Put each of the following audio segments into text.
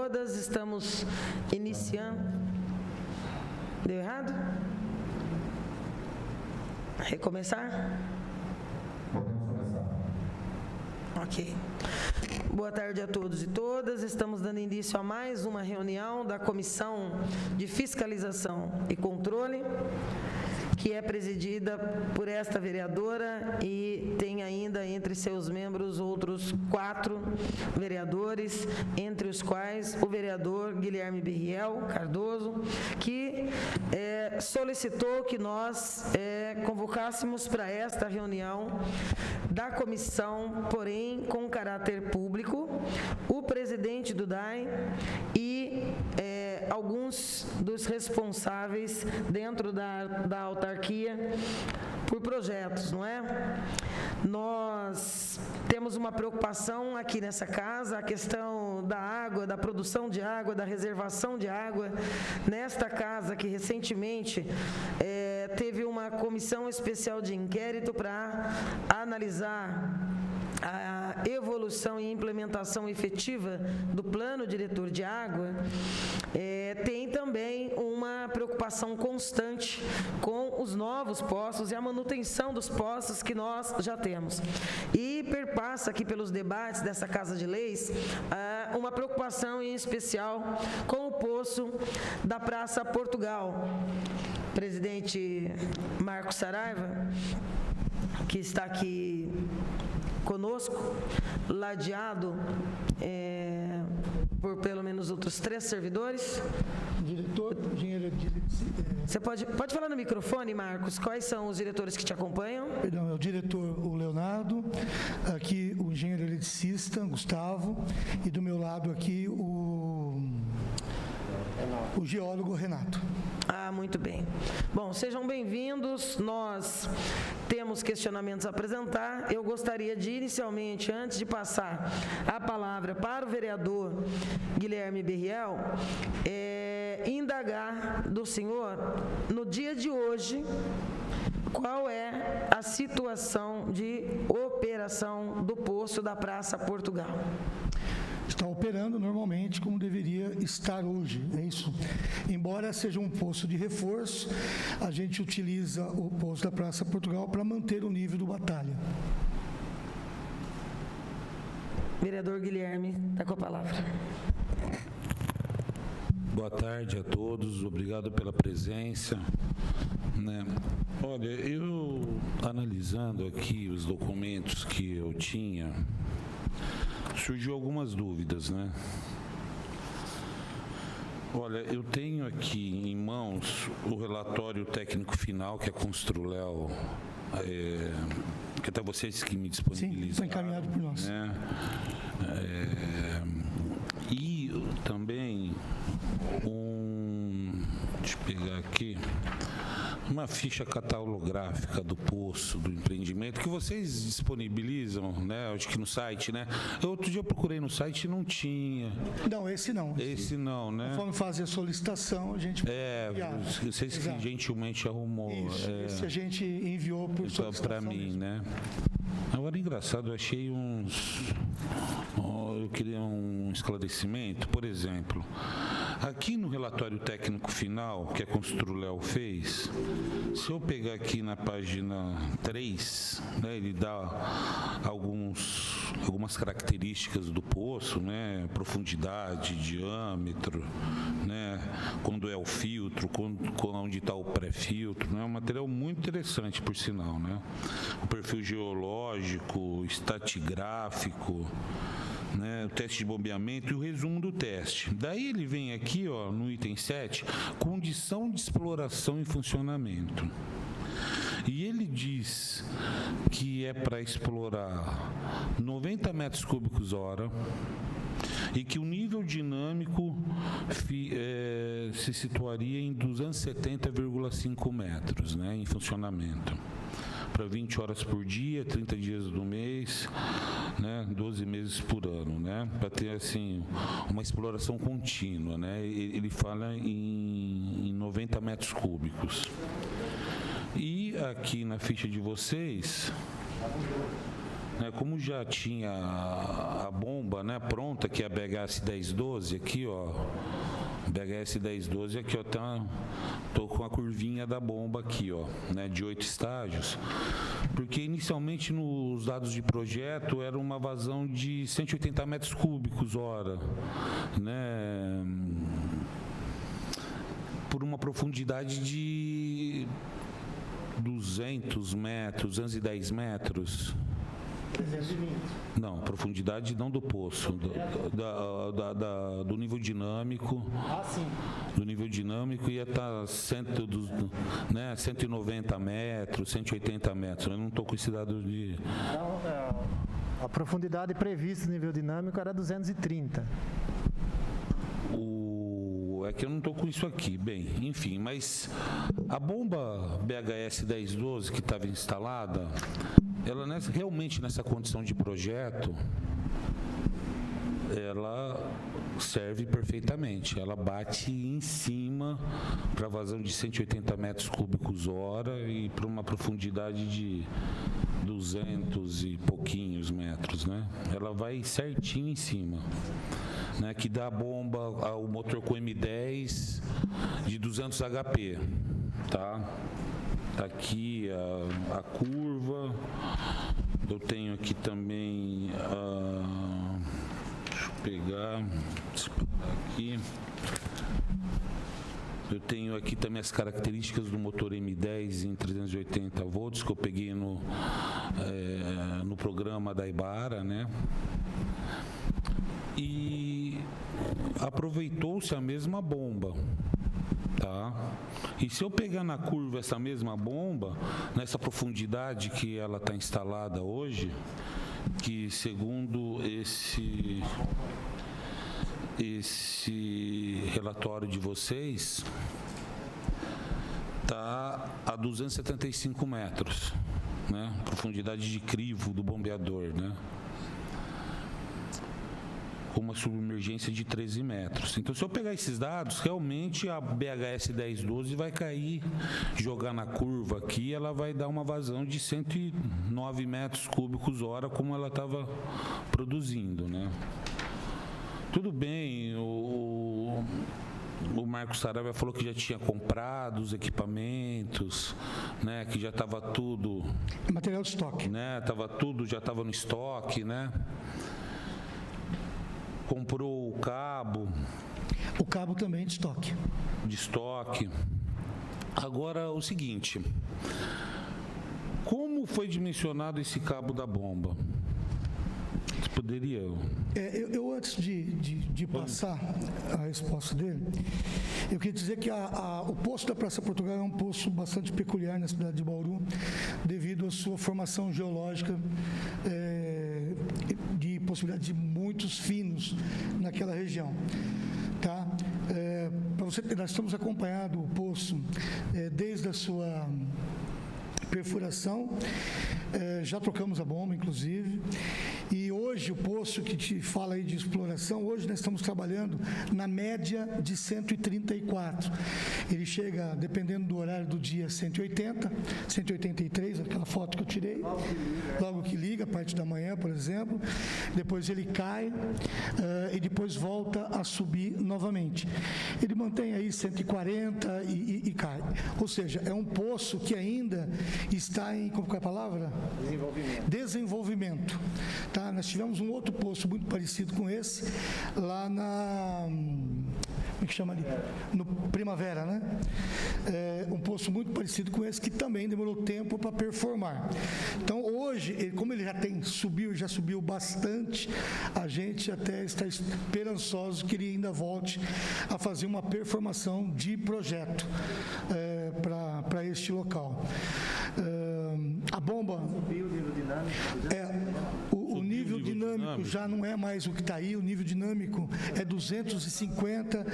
todas, estamos iniciando. Deu errado? Recomeçar? Podemos começar. Ok. Boa tarde a todos e todas. Estamos dando início a mais uma reunião da Comissão de Fiscalização e Controle, que é presidida por esta vereadora e tem ainda entre seus membros outros 4 vereadores, entre os quais o vereador Guilherme Berriel Cardoso, que solicitou que nós convocássemos para esta reunião da comissão, porém com caráter público, o presidente do DAI e alguns dos responsáveis dentro da autarquia por projetos, não é? Nós temos uma preocupação aqui nessa casa, a questão da água, da produção de água, da reservação de água. Nesta casa que recentemente teve uma comissão especial de inquérito para analisar a evolução e implementação efetiva do plano diretor de água, tem também uma preocupação constante com os novos poços e a manutenção dos poços que nós já temos. E perpassa aqui pelos debates dessa Casa de Leis uma preocupação em especial com o poço da Praça Portugal. Presidente Marcos Saraiva, que está aqui conosco, ladeado por pelo menos outros 3 servidores. Diretor, engenheiro... Você pode falar no microfone, Marcos? Quais são os diretores que te acompanham? Perdão, é o diretor, o Leonardo, aqui o engenheiro eletricista, Gustavo, e do meu lado aqui o geólogo Renato. Muito bem. Bom, sejam bem-vindos. Nós temos questionamentos a apresentar. Eu gostaria de, inicialmente, antes de passar a palavra para o vereador Guilherme Berriel, indagar do senhor, no dia de hoje, qual é a situação de operação do poço da Praça Portugal. Está operando normalmente como deveria estar hoje, é isso. Embora seja um poço de reforço, a gente utiliza o poço da Praça Portugal para manter o nível do Batalha. Vereador Guilherme, está com a palavra. Boa tarde a todos, obrigado pela presença. Olha, eu analisando aqui os documentos que eu tinha, surgiu algumas dúvidas, né? Olha, eu tenho aqui em mãos o relatório técnico final que a Construléu, que até vocês que me disponibilizaram. Sim, foi encaminhado por nós. Né? E também deixa eu pegar aqui, uma ficha catalográfica do poço, do empreendimento, que vocês disponibilizam, né? Acho que no site, né? Outro dia eu procurei no site e não tinha. Não, esse não. Esse não, né? Conforme fazer a solicitação, a gente... Vocês que gentilmente arrumou. Isso, esse a gente enviou por solicitação para mim, mesmo. Né? Agora, engraçado, eu achei eu queria um esclarecimento, por exemplo, aqui no relatório técnico final que a Construléu fez, se eu pegar aqui na página 3, né, ele dá algumas características do poço, né, profundidade, diâmetro, né, quando é o filtro, onde está o pré-filtro, né, é um material muito interessante, por sinal, né, o perfil geológico, estratigráfico, né, o teste de bombeamento e o resumo do teste. Daí ele vem aqui, no item 7, condição de exploração e funcionamento. E ele diz que é para explorar 90 metros cúbicos hora e que o nível dinâmico se situaria em 270,5 metros, né, em funcionamento. Para 20 horas por dia, 30 dias do mês, né, 12 meses por ano, né, para ter assim uma exploração contínua, né. Ele fala em 90 metros cúbicos. E aqui na ficha de vocês né, como já tinha a bomba, né, pronta, que é a BHS 1012, aqui, ó, BHS 1012 aqui, ó, tô com a curvinha da bomba aqui, ó, né, de 8 estágios, porque inicialmente nos dados de projeto era uma vazão de 180 metros cúbicos hora, né, por uma profundidade de 200 metros, 210 metros. 320. Não, profundidade não do poço, do nível dinâmico. Ah, sim. Do nível dinâmico ia estar 190 metros, 180 metros. Eu não estou com esse dado de... Não, a profundidade prevista no nível dinâmico era 230. É que eu não estou com isso aqui. Bem, enfim, mas a bomba BHS 1012 que estava instalada, ela realmente nessa condição de projeto, ela serve perfeitamente. Ela bate em cima para vazão de 180 metros cúbicos hora e para uma profundidade de 200 e pouquinhos metros, né? Ela vai certinho em cima. Né, que dá a bomba ao motor com M10 de 200 HP, tá? Tá aqui a curva. Eu tenho aqui também deixa eu pegar aqui. Eu tenho aqui também as características do motor M10 em 380 volts que eu peguei no programa da Ibara, né? E aproveitou-se a mesma bomba, tá? E se eu pegar na curva essa mesma bomba, nessa profundidade que ela está instalada hoje, que segundo esse relatório de vocês, está a 275 metros, né? Profundidade de crivo do bombeador, né? Com uma submergência de 13 metros. Então, se eu pegar esses dados, realmente a BHS 1012 vai cair, jogar na curva aqui, ela vai dar uma vazão de 109 metros cúbicos hora, como ela estava produzindo, né? Tudo bem, o Marcos Saravia falou que já tinha comprado os equipamentos, né, que já estava tudo... Material de estoque. Né, já estava no estoque, né? Comprou o cabo. O cabo também de estoque. De estoque. Agora, o seguinte. Como foi dimensionado esse cabo da bomba? Você poderia... Eu antes de passar a resposta dele, eu queria dizer que o poço da Praça Portugal é um poço bastante peculiar na cidade de Bauru, devido à sua formação geológica, de possibilidade de muitos finos naquela região. Tá? Para você, nós estamos acompanhando o poço desde a sua perfuração, já trocamos a bomba, inclusive, e hoje o poço que te fala aí de exploração, hoje nós estamos trabalhando na média de 134. Ele chega, dependendo do horário do dia, 180, 183, aquela foto que eu tirei, logo que liga, a parte da manhã, por exemplo, depois ele cai e depois volta a subir novamente. Ele mantém aí 140 e cai. Ou seja, é um poço que ainda está em, como é a palavra? Desenvolvimento. Tá? Nós tivemos um outro poço muito parecido com esse, lá na... Como é que chama ali? No Primavera, né? Um poço muito parecido com esse, que também demorou tempo para performar. Então, hoje, como ele já subiu bastante, a gente até está esperançoso que ele ainda volte a fazer uma performação de projeto para este local. A bomba... O nível dinâmico já não é mais o que está aí, o nível dinâmico é 250,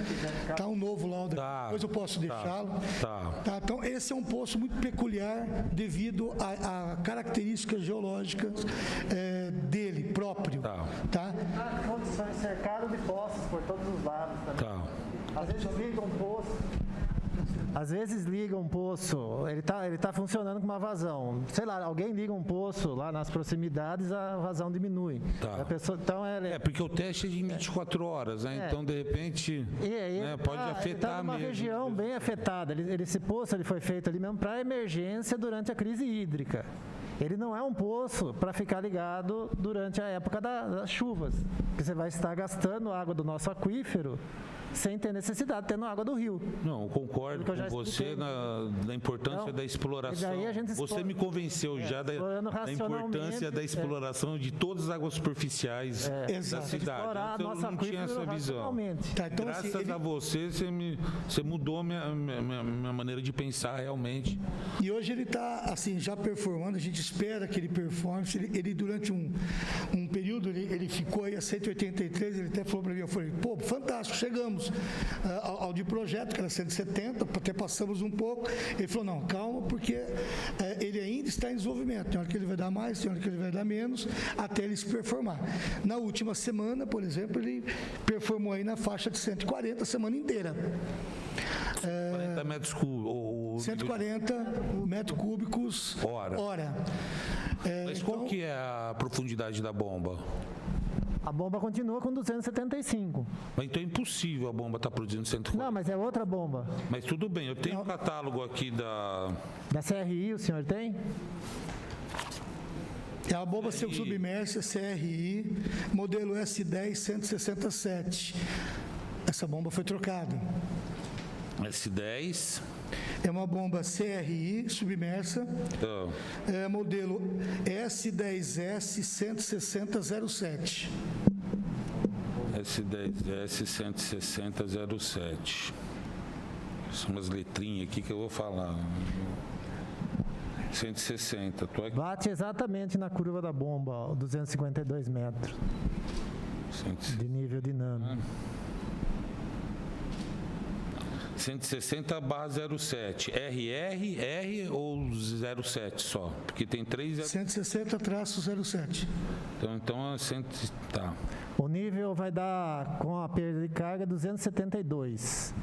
está um novo lá, depois eu posso deixá-lo. Tá, então, esse é um poço muito peculiar devido a características geológicas dele próprio. Tá? As condições cercadas de poços por todos os lados também. Às vezes fica um poço Às vezes liga um poço, ele tá funcionando com uma vazão. Sei lá, alguém liga um poço lá nas proximidades, a vazão diminui. Tá. A pessoa, então porque o teste é de 24 horas, né? Então, de repente, né, pode afetar ele tá numa mesmo. região bem afetada. Esse poço ele foi feito ali mesmo para emergência durante a crise hídrica. Ele não é um poço para ficar ligado durante a época das chuvas, porque você vai estar gastando água do nosso aquífero sem ter necessidade, tendo água do rio. Não, eu concordo com você na importância Então, da exploração. e daí a gente Você me convenceu já da importância da exploração de todas as águas superficiais da Exato. cidade. Explorar Então, eu nosso não tinha essa aquífero visão. racionalmente. Tá, então, Graças assim, a você mudou a minha maneira de pensar realmente. E hoje ele está assim, já performando, a gente espera que ele performe. Ele durante um período, ele ficou aí a 183, ele até falou para mim, eu falei, pô, fantástico, chegamos ao de projeto, que era 170, até passamos um pouco. Ele falou, não, calma, porque ele ainda está em desenvolvimento. Tem hora que ele vai dar mais, tem hora que ele vai dar menos, até ele se performar. Na última semana, por exemplo, ele performou aí na faixa de 140 a semana inteira. 40 metros cúbicos. 140 metros cúbicos hora. Mas qual que é a profundidade da bomba? A bomba continua com 275. Mas então é impossível a bomba estar produzindo 140. Não, mas é outra bomba. Mas tudo bem, eu tenho um catálogo aqui da CRI, o senhor tem? É a bomba submersa CRI, modelo S10 167. Essa bomba foi trocada. S10. É uma bomba CRI submersa, modelo S10S 16007. S10S 16007. São umas letrinhas aqui que eu vou falar. 160. Tô aqui. Bate exatamente na curva da bomba, ó, 252 metros de nível dinâmico. 160/07. R ou 07 só? Porque tem 3... 160-07. Então é 100... Tá. O nível vai dar, com a perda de carga, 272.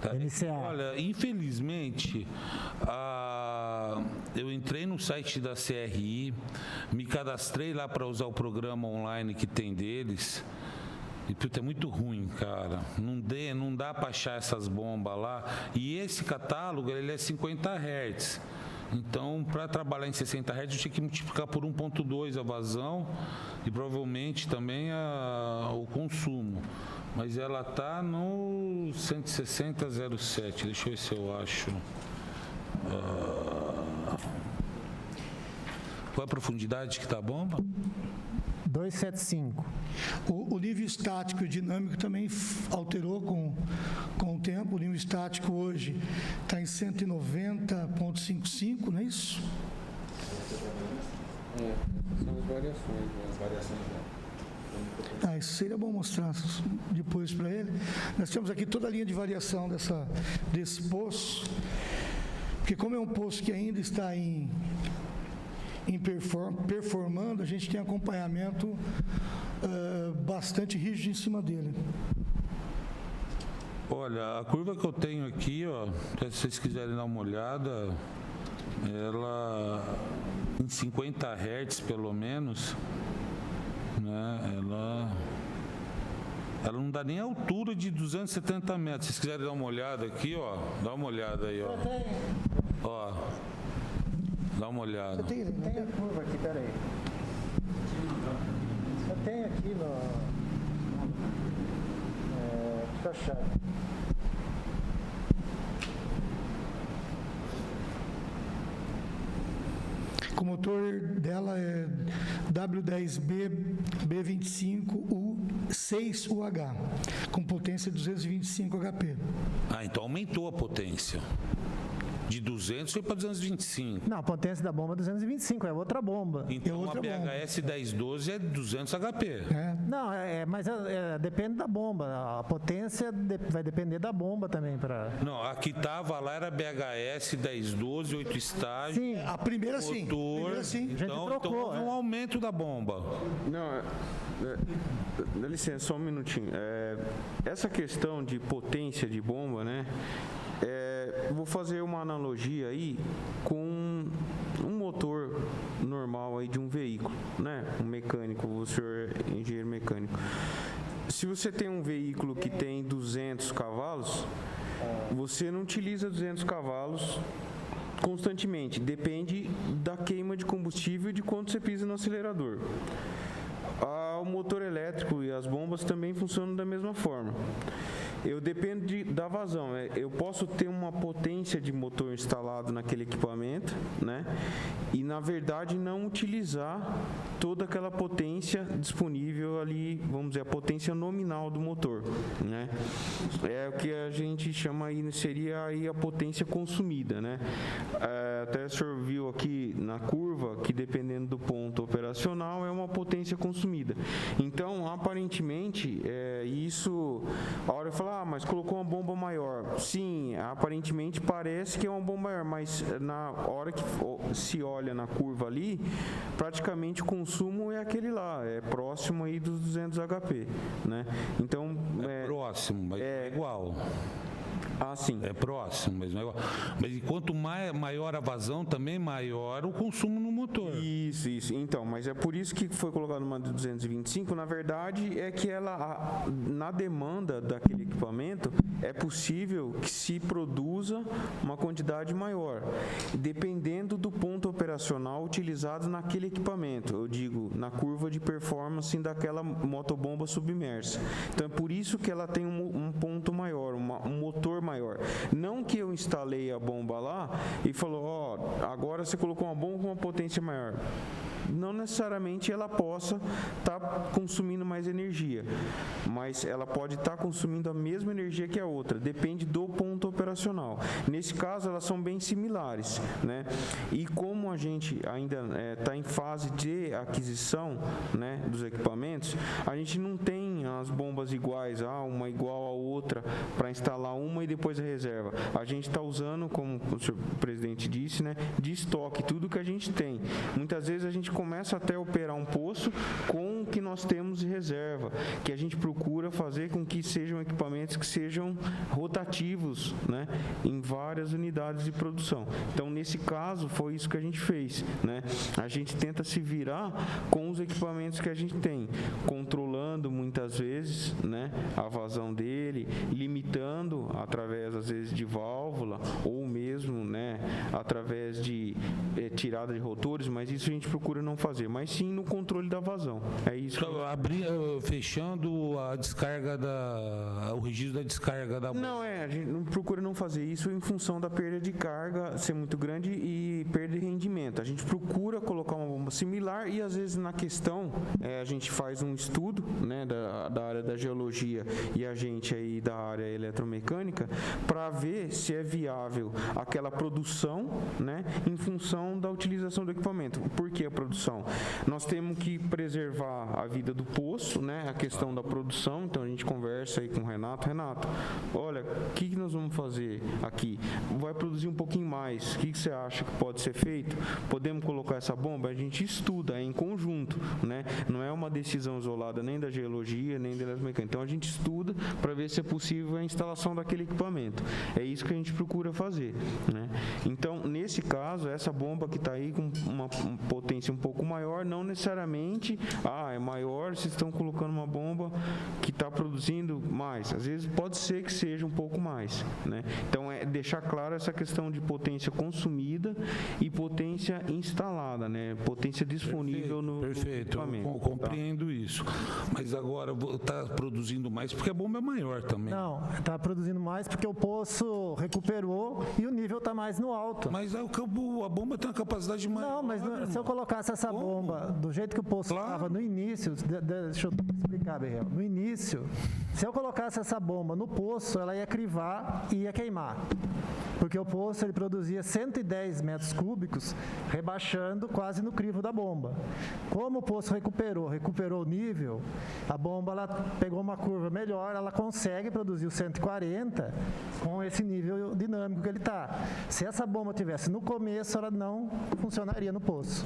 Tá. NCA. Olha, infelizmente, eu entrei no site da CRI, me cadastrei lá para usar o programa online que tem deles. E puta, é muito ruim, cara. Não dá para achar essas bombas lá. E esse catálogo, ele é 50 Hz. Então, para trabalhar em 60 Hz, eu tinha que multiplicar por 1.2 a vazão e provavelmente também o consumo. Mas ela tá no 160/07. Deixa eu ver se eu acho. Qual é a profundidade que tá a bomba? 275. O nível estático e dinâmico também alterou com o tempo. O nível estático hoje está em 190,55, não é isso? São as variações. Isso seria bom mostrar depois para ele. Nós temos aqui toda a linha de variação desse poço, porque como é um poço que ainda está performando, a gente tem acompanhamento bastante rígido em cima dele. Olha, a curva que eu tenho aqui, ó, se vocês quiserem dar uma olhada, ela em 50 Hz pelo menos, né? Ela não dá nem a altura de 270 metros. Se vocês quiserem dar uma olhada aqui, ó, dá uma olhada aí, ó. Ó. Dá uma olhada. Tem a curva aqui, peraí. Eu tenho aqui no... deixa eu achar. O motor dela é W10B B25U6UH, com potência de 225 HP. Então aumentou a potência. De 200 foi para 225. Não, a potência da bomba é 225, é outra bomba. Então a BHS 1012 é 200 HP. Não, mas depende da bomba. A potência vai depender da bomba também. Não, a que estava lá era BHS 1012, 8 estágios. Sim. A primeira sim. Motor, então houve um aumento da bomba. Não, dá licença, só um minutinho. Essa questão de potência de bomba, né? Vou fazer uma analogia aí com um motor normal aí de um veículo, né? Um mecânico, o senhor é engenheiro mecânico. Se você tem um veículo que tem 200 cavalos, você não utiliza 200 cavalos constantemente, depende da queima de combustível e de quanto você pisa no acelerador. O motor elétrico e as bombas também funcionam da mesma forma. Eu dependo da vazão. Eu posso ter uma potência de motor instalado naquele equipamento, né? E, na verdade, não utilizar toda aquela potência disponível ali, vamos dizer, a potência nominal do motor, né? É o que a gente chama aí, seria aí a potência consumida, né? Até o senhor viu aqui na curva que, dependendo do ponto operacional, é uma potência consumida. Então, aparentemente, isso, a hora de falar, mas colocou uma bomba maior. Sim, aparentemente parece que é uma bomba maior, mas na hora que se olha na curva ali, praticamente o consumo é aquele lá, é próximo aí dos 200 HP, né? Então, próximo, mas é igual. Sim. É próximo, mas não é igual. Mas quanto maior a vazão, também maior o consumo no motor. Isso. Então, mas é por isso que foi colocado uma de 225. Na verdade, é que ela, na demanda daquele equipamento, é possível que se produza uma quantidade maior, dependendo do ponto operacional utilizado naquele equipamento. Eu digo, na curva de performance daquela motobomba submersa. Então, é por isso que ela tem um ponto maior, um motor maior. Não que eu instalei a bomba lá e falou, agora você colocou uma bomba com uma potência maior. Não necessariamente ela possa estar consumindo mais energia, mas ela pode estar consumindo a mesma energia que a outra, depende do ponto operacional. Nesse caso, elas são bem similares, né? E como a gente ainda está em fase de aquisição, né, dos equipamentos, a gente não tem as bombas iguais, uma igual a outra, para instalar uma e depois a reserva. A gente está usando, como o senhor presidente disse, né, de estoque, tudo que a gente tem. Muitas vezes a gente começa até a operar um poço com o que nós temos de reserva, que a gente procura fazer com que sejam equipamentos que sejam rotativos, né, em várias unidades de produção. Então, nesse caso, foi isso que a gente fez, né? A gente tenta se virar com os equipamentos que a gente tem, controlando muitas vezes, né, a vazão dele, limitando através, às vezes, de válvula ou mesmo, né, através de tirada de rotores, mas isso a gente procura não fazer, mas sim no controle da vazão. É isso. Fechando a descarga o registro da descarga da bomba. Não, a gente não procura não fazer isso em função da perda de carga ser muito grande e perda de rendimento. A gente procura colocar uma bomba similar e, às vezes, na questão, a gente faz um estudo, né, da área da geologia e a gente aí da área eletromecânica para ver se é viável aquela produção, né, em função da utilização do equipamento. Por que a produção? Nós temos que preservar a vida do poço, né, a questão da produção. Então a gente conversa aí com o Renato, olha, o que nós vamos fazer aqui? Vai produzir um pouquinho mais, o que você acha que pode ser feito? Podemos colocar essa bomba? A gente estuda em conjunto, né? Não é uma decisão isolada nem da geologia, nem da eletromecânica. Então a gente estuda para ver se é possível a instalação daquele equipamento. É isso que a gente procura fazer, né? Então, nesse caso, essa bomba que está aí com uma potência um pouco maior, não necessariamente, é maior, vocês estão colocando uma bomba que está produzindo mais. Às vezes pode ser que seja um pouco mais, né? Então, é deixar claro essa questão de potência consumida e potência instalada, né? Potência disponível no equipamento. Eu compreendo isso. Mas agora está produzindo mais porque a bomba é maior também. Não, está produzindo mais porque o poço recuperou e o nível está mais no alto. Mas a bomba tem uma capacidade maior. Não, mas se eu colocasse essa bomba do jeito que o poço estava no início, deixa eu explicar, Berrel. No início, se eu colocasse essa bomba no poço, ela ia crivar e ia queimar. Porque o poço ele produzia 110 metros cúbicos, rebaixando quase no crivo da bomba. Como o poço recuperou o nível, a bomba ela pegou uma curva melhor, ela consegue produzir os 140 com esse nível dinâmico que ele está. Se essa bomba tivesse no começo, ela não funcionaria no poço.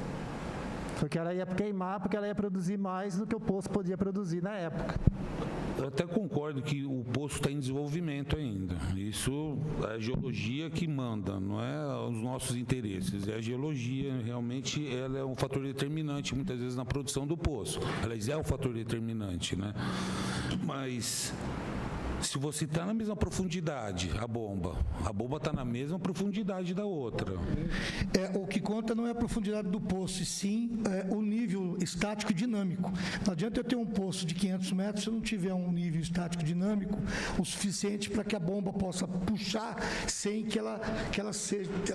Porque ela ia queimar, porque ela ia produzir mais do que o poço podia produzir na época. Eu até concordo que o poço está em desenvolvimento ainda. E Isso é a geologia que manda, não é os nossos interesses. É a geologia, realmente, ela é um fator determinante, muitas vezes, na produção do poço. Aliás, é um fator determinante, né? Mas se você está na mesma profundidade, a bomba está na mesma profundidade da outra. O que conta não é a profundidade do poço, e sim o nível estático e dinâmico. Não adianta eu ter um poço de 500 metros se eu não tiver um nível estático dinâmico o suficiente para que a bomba possa puxar sem que ela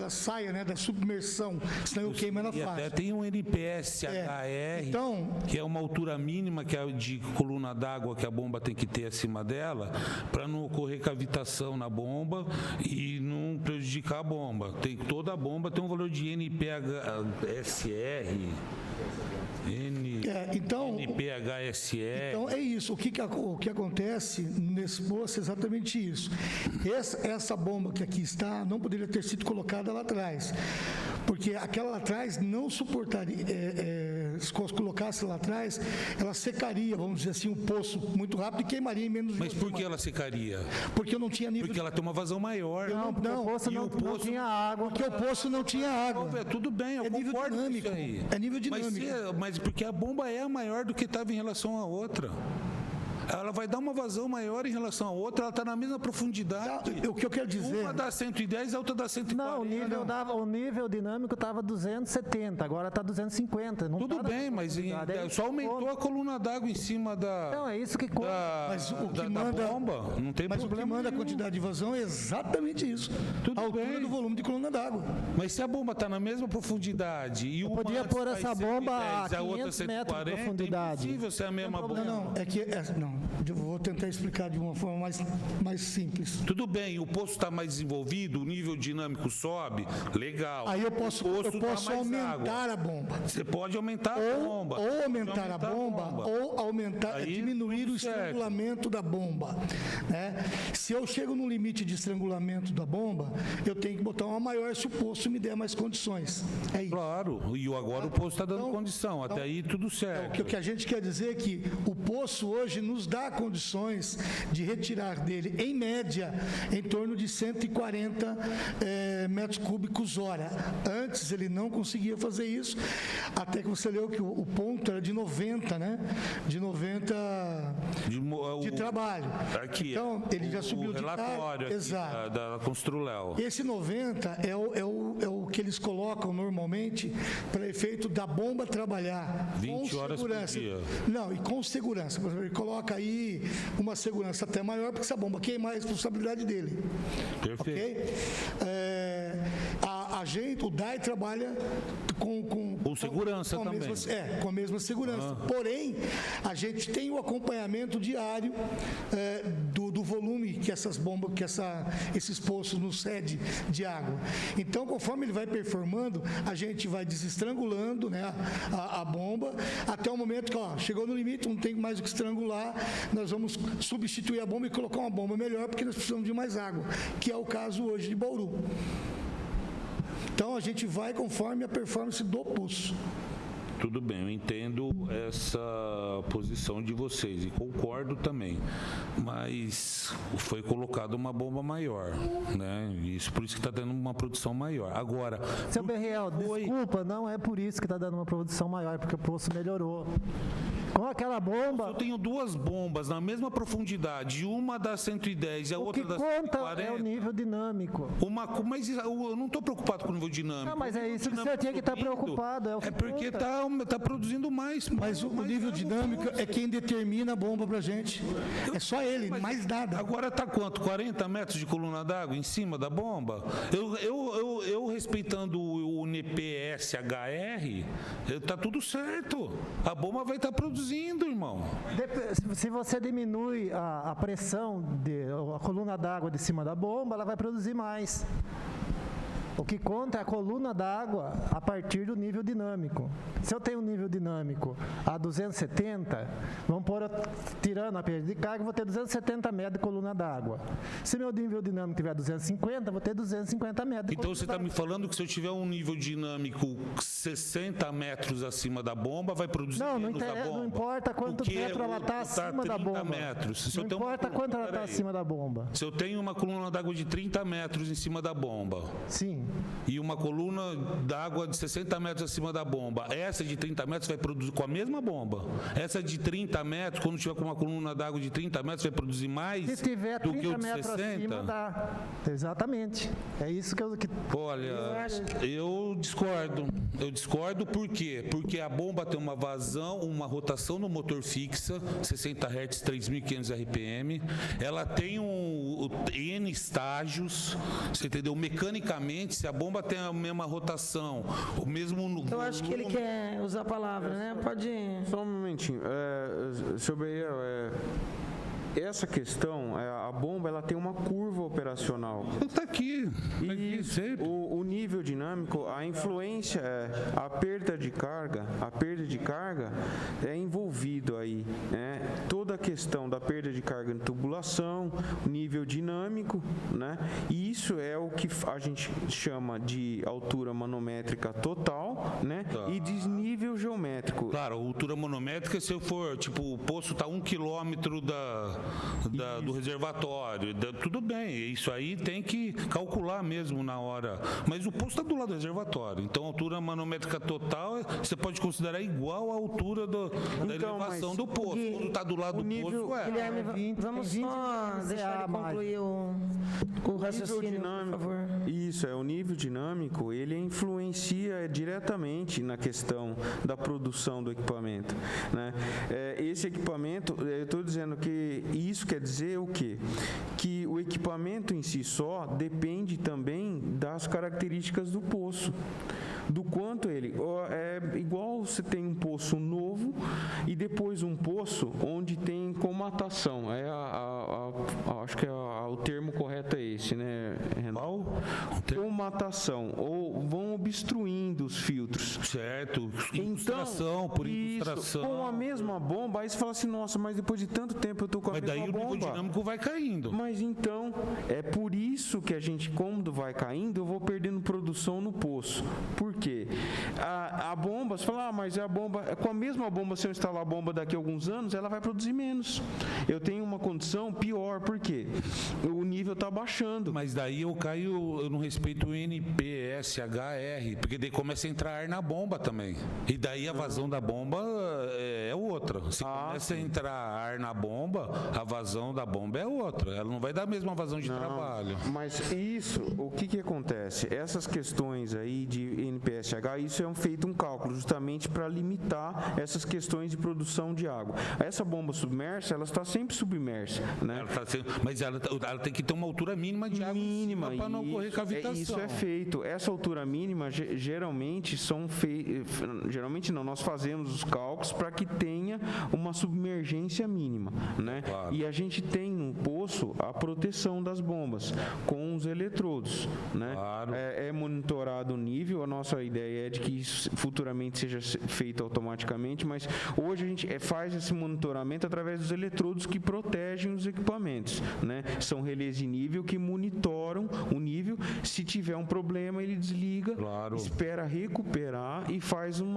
saia, né, da submersão, senão eu queimo ela fácil. Até tem um NPS HR, então, que é uma altura mínima que é de coluna d'água que a bomba tem que ter acima dela, para não ocorrer cavitação na bomba e não prejudicar a bomba. Toda a bomba tem um valor de NPHSR. NPHSR. Então é isso. O que acontece nesse poço é exatamente isso. Essa bomba que aqui está não poderia ter sido colocada lá atrás, porque aquela lá atrás não suportaria. Se colocasse lá atrás, ela secaria, vamos dizer assim, o poço muito rápido e queimaria em menos de Mas por que ela secaria? Porque eu não tinha nível. Porque ela tem uma vazão maior. Não, o poço não tinha água. Porque o poço não tinha água. Tudo bem, eu concordo com isso aí. É nível dinâmico. Mas porque a bomba é maior do que estava em relação à outra. Ela vai dar uma vazão maior em relação à outra, ela está na mesma profundidade. O que eu quero dizer... Uma dá 110, a outra dá 140. Não, o nível dinâmico estava 270, agora está 250. Tudo bem, mas só aumentou a coluna d'água em cima da... Não, é isso que conta. Mas o que da manda, bomba, não tem mas problema. O que manda a quantidade de vazão é exatamente isso. Tudo a altura bem. do volume de coluna d'água. Mas se a bomba está na mesma profundidade e uma podia pôr essa bomba 110, a 500 metros de profundidade. É impossível ser a mesma bomba. Não, eu vou tentar explicar de uma forma mais simples. Tudo bem, o poço está mais desenvolvido, o nível dinâmico sobe, legal. Aí eu posso aumentar a bomba. Você pode aumentar a bomba. Ou aumentar a bomba, ou diminuir o estrangulamento da bomba. Né? Se eu chego no limite de estrangulamento da bomba, eu tenho que botar uma maior se o poço me der mais condições. É isso. Claro, e agora o poço está dando condição, até aí tudo certo. O que a gente quer dizer é que o poço hoje nos dá condições de retirar dele, em média, em torno de 140 metros cúbicos hora. Antes ele não conseguia fazer isso, até que você leu que o ponto era de 90, né? De 90 de trabalho. Aqui, então, ele já subiu de relatório aqui da Construléu. Esse 90 é o que eles colocam normalmente para efeito da bomba trabalhar 20 com horas segurança. por dia. Não, e com segurança. Por exemplo, ele coloca aí uma segurança até maior, porque se a bomba queimar, é a responsabilidade dele. Perfeito. Okay? O DAI trabalha com segurança também. Com a mesma segurança. Porém, a gente tem o acompanhamento diário do volume que essas bombas, esses poços nos cedem de água. Então, conforme ele vai performando, a gente vai desestrangulando, né, a bomba, até o momento que chegou no limite, não tem mais o que estrangular, nós vamos substituir a bomba e colocar uma bomba melhor, porque nós precisamos de mais água, que é o caso hoje de Bauru. Então, a gente vai conforme a performance do poço. Tudo bem, eu entendo essa posição de vocês e concordo também, mas foi colocada uma bomba maior, né? Isso, por isso que está dando uma produção maior. Agora, seu Berriel, desculpa, não é por isso que está dando uma produção maior, porque o poço melhorou. Com aquela bomba... Eu tenho duas bombas na mesma profundidade, uma dá 110 e a outra dá 140. O que conta é o nível dinâmico. Mas eu não estou preocupado com o nível dinâmico. Não, mas é isso que você tinha que estar preocupado. É porque está produzindo mais. Mas o nível dinâmico é quem determina a bomba para a gente. É só ele, mais nada. Agora está quanto? 40 metros de coluna d'água em cima da bomba? Eu respeitando o NPSHR, está tudo certo. A bomba vai estar produzindo, irmão. Se você diminui a pressão, a coluna d'água de cima da bomba, ela vai produzir mais. O que conta é a coluna d'água a partir do nível dinâmico. Se eu tenho um nível dinâmico a 270, vamos pôr, tirando a perda de carga, vou ter 270 metros de coluna d'água. Se meu nível dinâmico tiver 250, vou ter 250 metros de Então coluna você está d'água. me falando que se eu tiver um nível dinâmico 60 metros acima da bomba, vai produzir Não menos da bomba? não importa quantos Porque metros ela está acima da 30 bomba. metros. Se eu Não tenho uma importa coluna- quanto ela está peraí. acima da bomba. Se eu tenho uma coluna d'água de 30 metros em cima da bomba Sim. e uma coluna d'água de 60 metros acima da bomba, essa de 30 metros vai produzir com a mesma bomba. Essa de 30 metros, quando tiver com uma coluna d'água de 30 metros, vai produzir mais Se tiver do que 30 o de metros 60? acima, dá. Exatamente. É isso que eu... Olha, eu discordo. Eu discordo por quê? Porque a bomba tem uma vazão, uma rotação no motor fixa, 60 Hz, 3.500 RPM. Ela tem N estágios, você entendeu? Mecanicamente, se a bomba tem a mesma rotação, o mesmo... Eu acho que ele quer usar a palavra, né? Pode ir. Só um momentinho. Seu Beiel, essa questão, a bomba, ela tem uma curva operacional. Está aqui. Tá aqui Isso, sempre. o nível dinâmico, a influência, a perda de carga é envolvido aí, né? Toda a questão da perda de carga em tubulação, nível dinâmico, né? E isso é o que a gente chama de altura manométrica total, né? Tá. E desnível geométrico. Claro, a altura manométrica, se eu for, tipo, o poço está 1 quilômetro do reservatório, tudo bem, isso aí tem que calcular mesmo na hora. Mas o poço está do lado do reservatório, então a altura manométrica total você pode considerar igual à altura da elevação mas do poço. Quando está do lado do nível- poço, Guilherme, vamos tem 20 só deixar ele mais. concluir o Nível raciocínio, por dinâmico, favor. isso, o nível dinâmico, ele influencia diretamente na questão da produção do equipamento, né? Esse equipamento, eu estou dizendo que isso quer dizer o quê? Que o equipamento em si só depende também das características do poço, do quanto ele... É igual você tem um poço novo e depois um poço onde tem comatação. Acho que o termo correto é esse, né, Renato? qual? Comatação, ou vão obstruindo os filtros. Certo, infiltração, por infiltração. Com a mesma bomba, aí você fala assim, nossa, mas depois de tanto tempo eu tô com a Mas mesma daí o nível bomba. dinâmico vai caindo. Mas então, é por isso que a gente, quando vai caindo, eu vou perdendo produção no poço. Por quê? A bomba, você fala, mas a bomba, com a mesma bomba, se eu instalar a bomba daqui a alguns anos, ela vai produzir menos. Eu tenho uma condição pior, por quê? O nível está baixando. Mas daí eu não respeito o NPSHR, porque daí começa a entrar ar na bomba também. E daí a vazão da bomba é outra. Se começa a entrar ar na bomba, a vazão da bomba é outra. Ela não vai dar a mesma vazão de trabalho. Mas isso, o que acontece? Essas questões aí de NPSH, isso é feito um cálculo justamente para limitar essas questões de produção de água. Essa bomba submersa, ela está sempre submersa, né? Mas ela tem que ter uma altura mínima de água para não ocorrer cavitação. Isso é feito. Essa altura mínima, geralmente geralmente não, nós fazemos os cálculos para que tenha uma submergência mínima, né? Claro. E a gente tem no poço a proteção das bombas com os eletrodos, né? Claro. É monitorado o nível, a nossa ideia é de que isso futuramente seja feito automaticamente, mas hoje a gente faz esse monitoramento através dos eletrodos que protegem os equipamentos, né? São relés de nível que monitoram o nível. Se tiver um problema, ele desliga, Claro. espera recuperar e faz um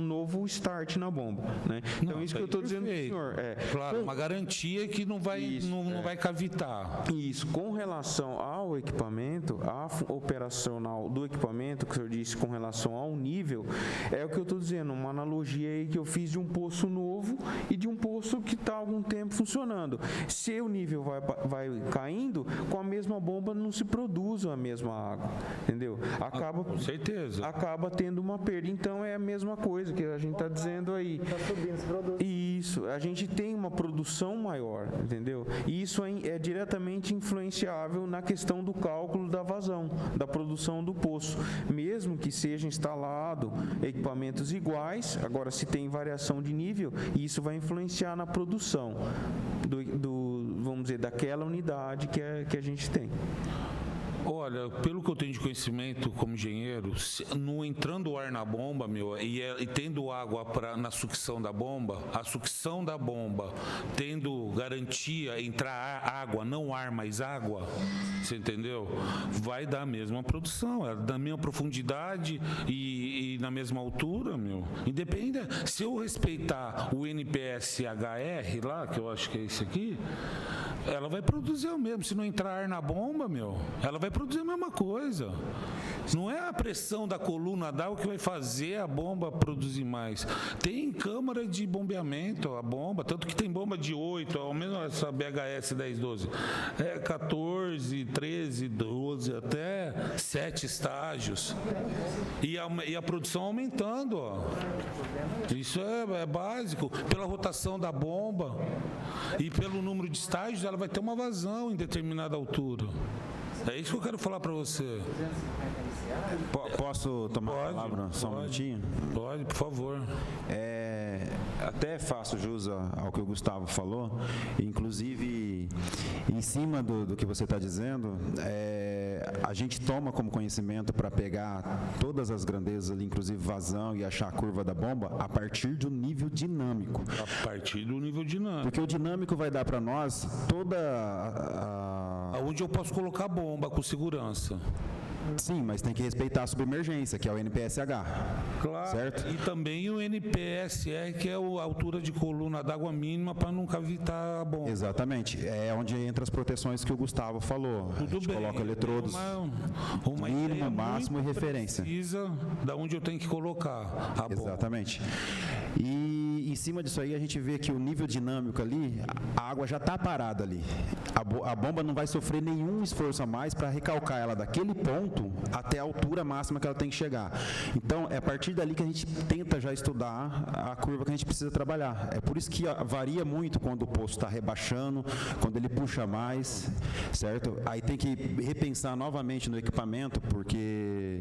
novo start na bomba, né? Então, Não, isso que eu estou dizendo para o senhor. Claro, uma garantia que não vai, não vai cavitar. Isso, com relação ao equipamento, a operacional do equipamento, que o senhor disse com relação ao nível, é o que eu estou dizendo, uma analogia aí que eu fiz de um poço novo e de um poço que está há algum tempo funcionando. Se o nível vai caindo, com a mesma bomba não se produz a mesma água, entendeu? Com certeza. Acaba tendo uma perda. Então é a mesma coisa que a gente está dizendo aí. Está subindo esse produto. Isso, a gente tem uma produção maior, entendeu? E isso é diretamente influenciável na questão do cálculo da vazão, da produção do poço. Mesmo que seja instalado equipamentos iguais, agora se tem variação de nível, isso vai influenciar na produção vamos dizer, daquela unidade que a gente tem. Olha, pelo que eu tenho de conhecimento como engenheiro, não entrando o ar na bomba, e tendo água na sucção da bomba, a sucção da bomba tendo garantia entrar água, não ar, mas água, você entendeu? Vai dar a mesma produção, da mesma profundidade e na mesma altura, Independe, se eu respeitar o NPS-HR lá, que eu acho que é esse aqui, ela vai produzir o mesmo. Se não entrar ar na bomba, ela vai produzir a mesma coisa. Não é a pressão da coluna d'água que vai fazer a bomba produzir mais. Tem câmara de bombeamento, a bomba, tanto que tem bomba de 8, ao menos essa BHS 1012, 14, 13, 12, até 7 estágios. E a produção aumentando, ó. Isso é básico. Pela rotação da bomba e pelo número de estágios, ela vai ter uma vazão em determinada altura. É isso que eu quero falar para você. Posso tomar a palavra só um minutinho? Pode, por favor. Até faço jus ao que o Gustavo falou, inclusive em cima do que você está dizendo, a gente toma como conhecimento para pegar todas as grandezas ali, inclusive vazão e achar a curva da bomba, a partir do nível dinâmico. A partir do nível dinâmico. Porque o dinâmico vai dar para nós toda Aonde eu posso colocar a bomba com segurança. Sim, mas tem que respeitar a submergência, que é o NPSH. Claro. Certo? E também o NPSR, que é a altura de coluna d'água mínima para não cavitar a bomba. Exatamente. É onde entra as proteções que o Gustavo falou. Tudo a gente bem. coloca eletrodos Uma mínimo, ideia máximo e muito referência. Precisa da onde eu tenho que colocar a bomba. Exatamente. E em cima disso aí a gente vê que o nível dinâmico ali, a água já está parada ali. A bomba não vai sofrer nenhum esforço a mais para recalcar ela daquele ponto até a altura máxima que ela tem que chegar. Então, é a partir dali que a gente tenta já estudar a curva que a gente precisa trabalhar. É por isso que varia muito quando o poço está rebaixando, quando ele puxa mais, certo? Aí tem que repensar novamente no equipamento, porque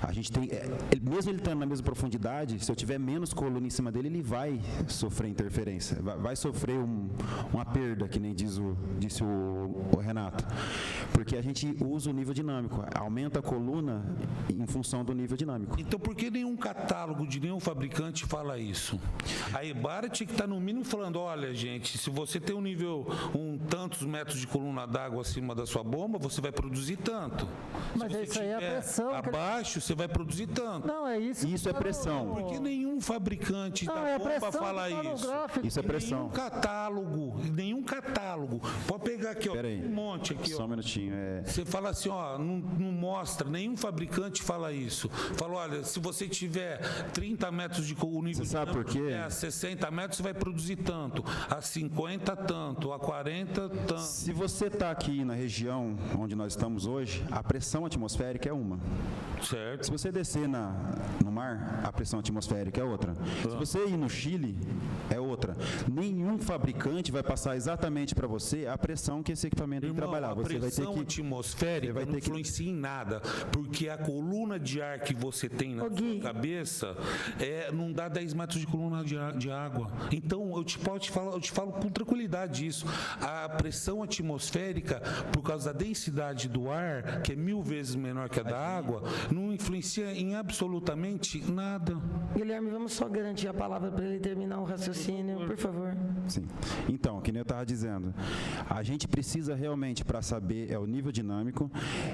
a gente tem, mesmo ele estando na mesma profundidade, se eu tiver menos coluna em cima dele, ele vai sofrer interferência, vai sofrer uma perda, que nem disse o Renato, porque a gente usa o nível dinâmico, aumenta a coluna em função do nível dinâmico. Então, por que nenhum catálogo de nenhum fabricante fala isso? A EBARA tinha que estar no mínimo falando, olha, gente, se você tem um nível, tantos metros de coluna d'água acima da sua bomba, você vai produzir tanto. Mas isso aí é a pressão. Abaixo, você vai produzir tanto. Não, é isso. Isso é pressão. Por que nenhum fabricante da bomba fala isso? Isso é pressão. Nenhum catálogo. Pode pegar aqui, ó, um monte aqui, só um minutinho. Você fala assim, ó, não mostra, nenhum fabricante fala isso. Fala, olha, se você tiver 30 metros de o nível, você sabe por quê? A 60 metros você vai produzir tanto, a 50 tanto, a 40 tanto. Se você está aqui na região onde nós estamos hoje, a pressão atmosférica é uma. Certo. Se você descer no mar, a pressão atmosférica é outra. Se você ir no Chile, é outra. Nenhum fabricante vai passar exatamente para você a pressão que esse equipamento tem que trabalhar. Você vai ter que atmosférica não influencia em nada, porque a coluna de ar que você tem na sua cabeça não dá 10 metros de coluna de água. Então, eu te falo com tranquilidade isso. A pressão atmosférica, por causa da densidade do ar, que é 1000 vezes menor que a da água, não influencia em absolutamente nada. Guilherme, vamos só garantir a palavra para ele terminar o raciocínio, por favor. Sim. Então, que nem eu estava dizendo, a gente precisa realmente, para saber, o nível dinâmico,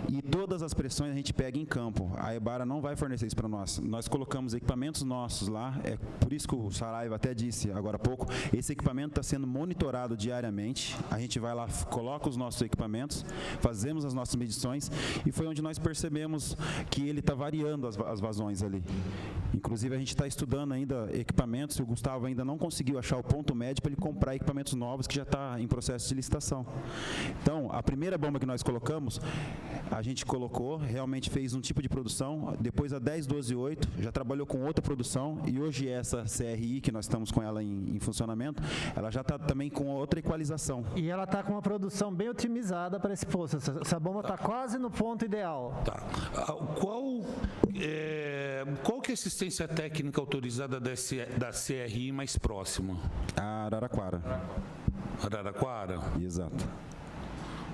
e todas as pressões a gente pega em campo. A EBARA não vai fornecer isso para nós. Nós colocamos equipamentos nossos lá, é por isso que o Saraiva até disse agora há pouco, esse equipamento está sendo monitorado diariamente, a gente vai lá, coloca os nossos equipamentos, fazemos as nossas medições, e foi onde nós percebemos que ele está variando as vazões ali. Inclusive, a gente está estudando ainda equipamentos, e o Gustavo ainda não conseguiu achar o ponto médio para ele comprar equipamentos novos, que já está em processo de licitação. Então, a primeira bomba que nós colocamos, a gente colocou, realmente fez um tipo de produção, depois a 10-12-8, já trabalhou com outra produção, e hoje essa CRI, que nós estamos com ela em funcionamento, ela já está também com outra equalização. E ela está com uma produção bem otimizada para esse poço. Essa bomba está quase no ponto ideal. Tá. Qual que é a assistência técnica autorizada da CRI mais próxima? A Araraquara. Araraquara? Exato.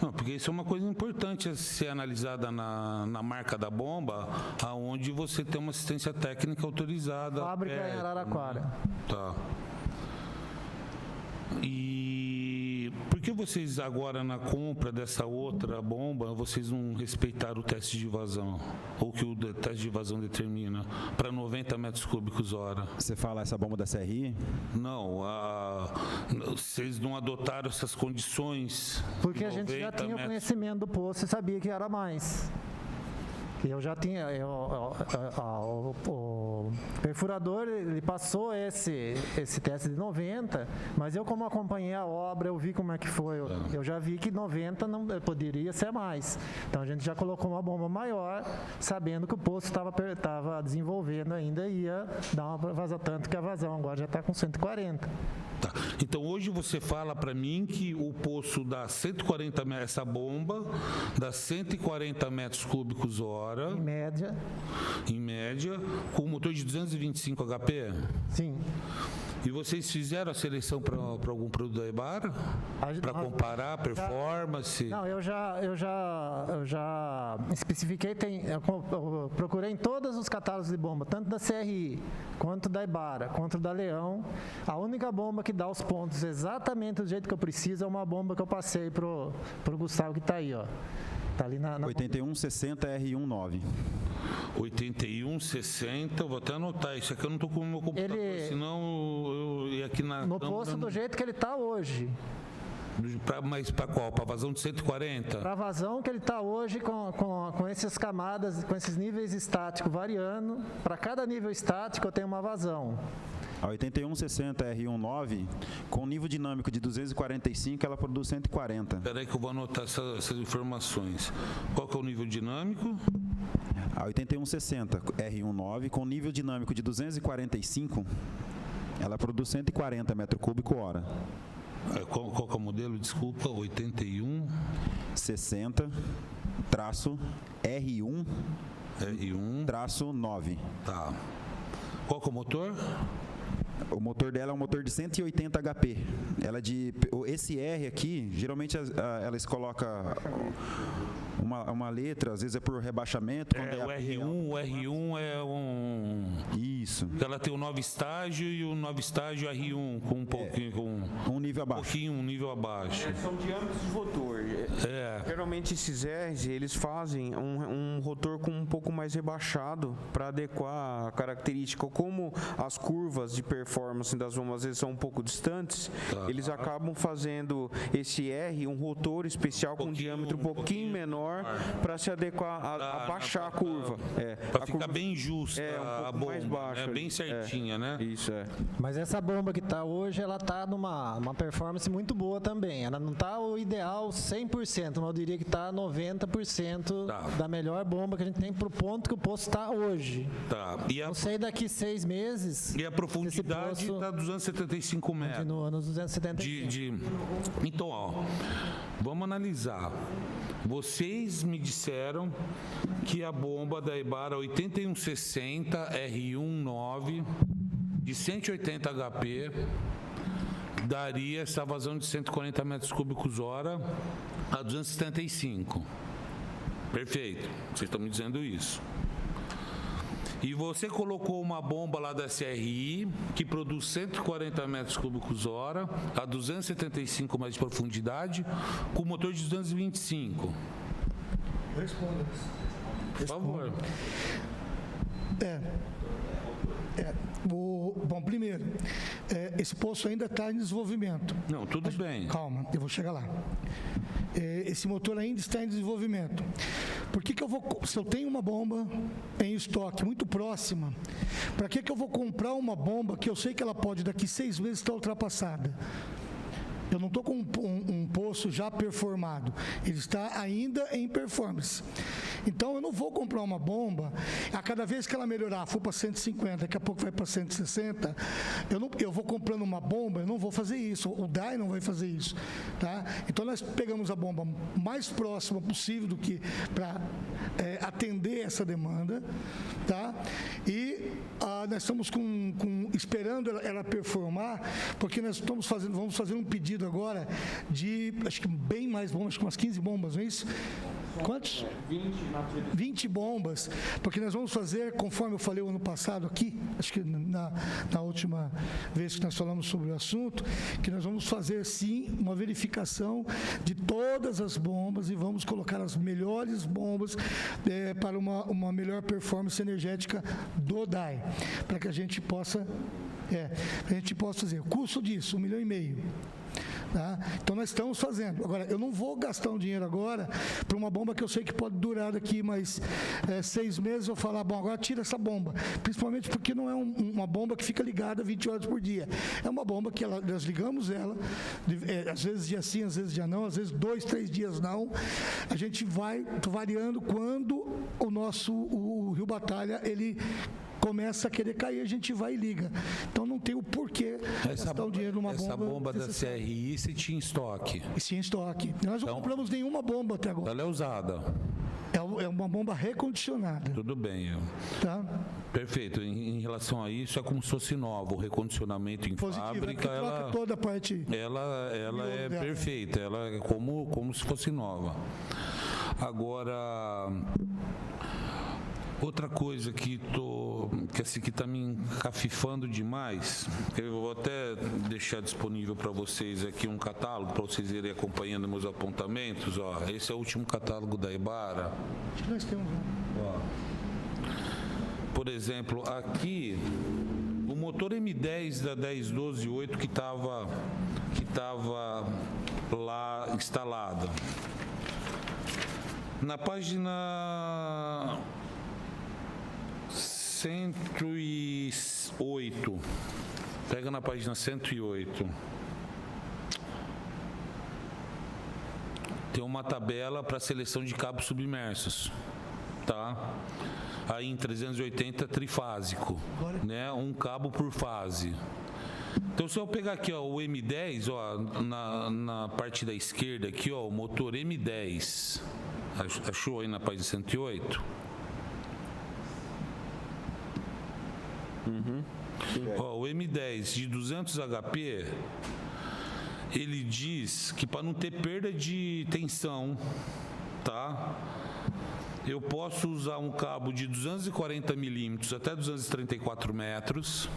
Não, porque isso é uma coisa importante a ser analisada na marca da bomba, aonde você tem uma assistência técnica autorizada. Fábrica em Araraquara. Tá. E por que vocês agora na compra dessa outra bomba, vocês não respeitaram o teste de vazão? Ou que o teste de vazão determina para 90 metros cúbicos hora? Você fala essa bomba da CRI? Não, vocês não adotaram essas condições? Porque a gente já tinha o conhecimento do poço e sabia que era mais. Eu já tinha, o perfurador, ele passou esse teste de 90, mas eu, como acompanhei a obra, eu vi como é que foi, eu já vi que 90 não poderia ser mais. Então a gente já colocou uma bomba maior, sabendo que o poço estava desenvolvendo ainda, ia dar uma vazão, tanto que a vazão agora já está com 140. Tá. Então hoje você fala para mim que o poço dá 140 metros, essa bomba dá 140 metros cúbicos hora. Em média, com motor de 225 HP? Sim. E vocês fizeram a seleção para algum produto da Ebara? Para comparar a performance? Não, eu já especifiquei, eu procurei em todos os catálogos de bomba, tanto da CRI, quanto da Ebara, quanto da Leão. A única bomba que dá os pontos exatamente do jeito que eu preciso é uma bomba que eu passei pro Gustavo, que está aí, ó. Tá ali na 8160 R19. 8160, vou até anotar isso aqui, eu não estou com o meu computador, senão eu ia aqui no posto do jeito que ele está hoje. Mas para qual? Para vazão de 140? Para vazão que ele está hoje com essas camadas, com esses níveis estáticos variando. Para cada nível estático eu tenho uma vazão. A 8160 R19, com nível dinâmico de 245, ela produz 140. Espera aí que eu vou anotar essas informações. Qual que é o nível dinâmico? A 8160 R19, com nível dinâmico de 245, ela produz 140 metros cúbicos hora. Qual que é o modelo? Desculpa, 8160-R1-9. Tá. Qual que é o motor? O motor dela é um motor de 180 HP. Esse R aqui, geralmente elas colocam uma letra, às vezes é por rebaixamento. O R1 é um... Isso. Ela tem o 9 estágio e o 9 estágio R1 com um pouquinho... Um nível abaixo. Um nível abaixo. São diâmetros de rotor. Geralmente esses R's, eles fazem um rotor com um pouco mais rebaixado para adequar a característica. Como as curvas de performance das bombas às vezes são um pouco distantes, eles acabam fazendo esse R, um rotor especial com um diâmetro um pouquinho menor para se adequar a baixar a curva. Para ficar bem justa a bomba, mais baixo, bem certinha, né? Isso, Mas essa bomba que está hoje, ela está numa performance muito boa também. Ela não está o ideal 100%, mas eu diria que está 90% da melhor bomba que a gente tem para o ponto que o poço está hoje. Tá. Não sei daqui 6 meses... E a profundidade está 275 metros. Continua nos 275. Então, vamos analisar. Vocês me disseram que a bomba da Ebara 8160 R19 de 180 HP daria essa vazão de 140 metros cúbicos hora a 275. Perfeito. Vocês estão me dizendo isso. E você colocou uma bomba lá da CRI que produz 140 metros cúbicos hora a 275 metros de profundidade com motor de 225. Responda. Por favor. Bom, primeiro, esse poço ainda está em desenvolvimento. Não, tudo bem. Calma, eu vou chegar lá. Esse motor ainda está em desenvolvimento. Por que eu vou, se eu tenho uma bomba em estoque muito próxima, para que eu vou comprar uma bomba que eu sei que ela pode daqui 6 meses estar ultrapassada? Eu não estou com um poço já performado, ele está ainda em performance. Então, eu não vou comprar uma bomba, a cada vez que ela melhorar, for para 150, daqui a pouco vai para 160, eu vou comprando uma bomba, eu não vou fazer isso, o DAI não vai fazer isso. Tá? Então, nós pegamos a bomba mais próxima possível do que para atender essa demanda, tá? E nós estamos esperando ela performar, porque nós vamos fazer um pedido agora de, acho que bem mais bombas, acho que umas 15 bombas, não é isso? Quantos? 20 bombas, porque nós vamos fazer, conforme eu falei o ano passado aqui, acho que na última vez que nós falamos sobre o assunto, que nós vamos fazer sim uma verificação de todas as bombas e vamos colocar as melhores bombas para uma melhor performance energética do DAE, para que a gente possa fazer. O custo disso, 1,5 milhão. Tá? Então nós estamos fazendo. Agora, eu não vou gastar um dinheiro agora para uma bomba que eu sei que pode durar daqui mais 6 meses. Eu falar, bom, agora tira essa bomba. Principalmente porque não é uma bomba que fica ligada 20 horas por dia. É uma bomba que nós ligamos ela, às vezes dia sim, às vezes dia não, às vezes 2, 3 dias não. A gente vai variando quando o Rio Batalha, ele começa a querer cair, a gente vai e liga. Então não tem o porquê gastar o dinheiro numa bomba. Essa bomba da CRI você tinha em estoque? Sim, em estoque. Nós não compramos nenhuma bomba até agora. Ela é usada? É uma bomba recondicionada. Tudo bem. Tá? Perfeito. Em relação a isso, é como se fosse nova. O recondicionamento em fábrica, ela toda a parte. Ela é perfeita. Ela é como se fosse nova. Agora, outra coisa que está me encafifando demais, eu vou até deixar disponível para vocês aqui um catálogo, para vocês irem acompanhando meus apontamentos. Ó, esse é o último catálogo da Ebara. Acho que nós temos. Ó. Por exemplo, aqui, o motor M10 da 1012.8 que estava lá instalado. Na página 108. Pega na página 108. Tem uma tabela para seleção de cabos submersos, tá? Aí em 380 trifásico, né? Um cabo por fase. Então, se eu pegar aqui, ó, o M10, ó, na parte da esquerda aqui, ó, o motor M10. Achou aí na página 108? Ó, o M10 de 200 HP, ele diz que para não ter perda de tensão, tá? Eu posso usar um cabo de 240 milímetros até 234 metros,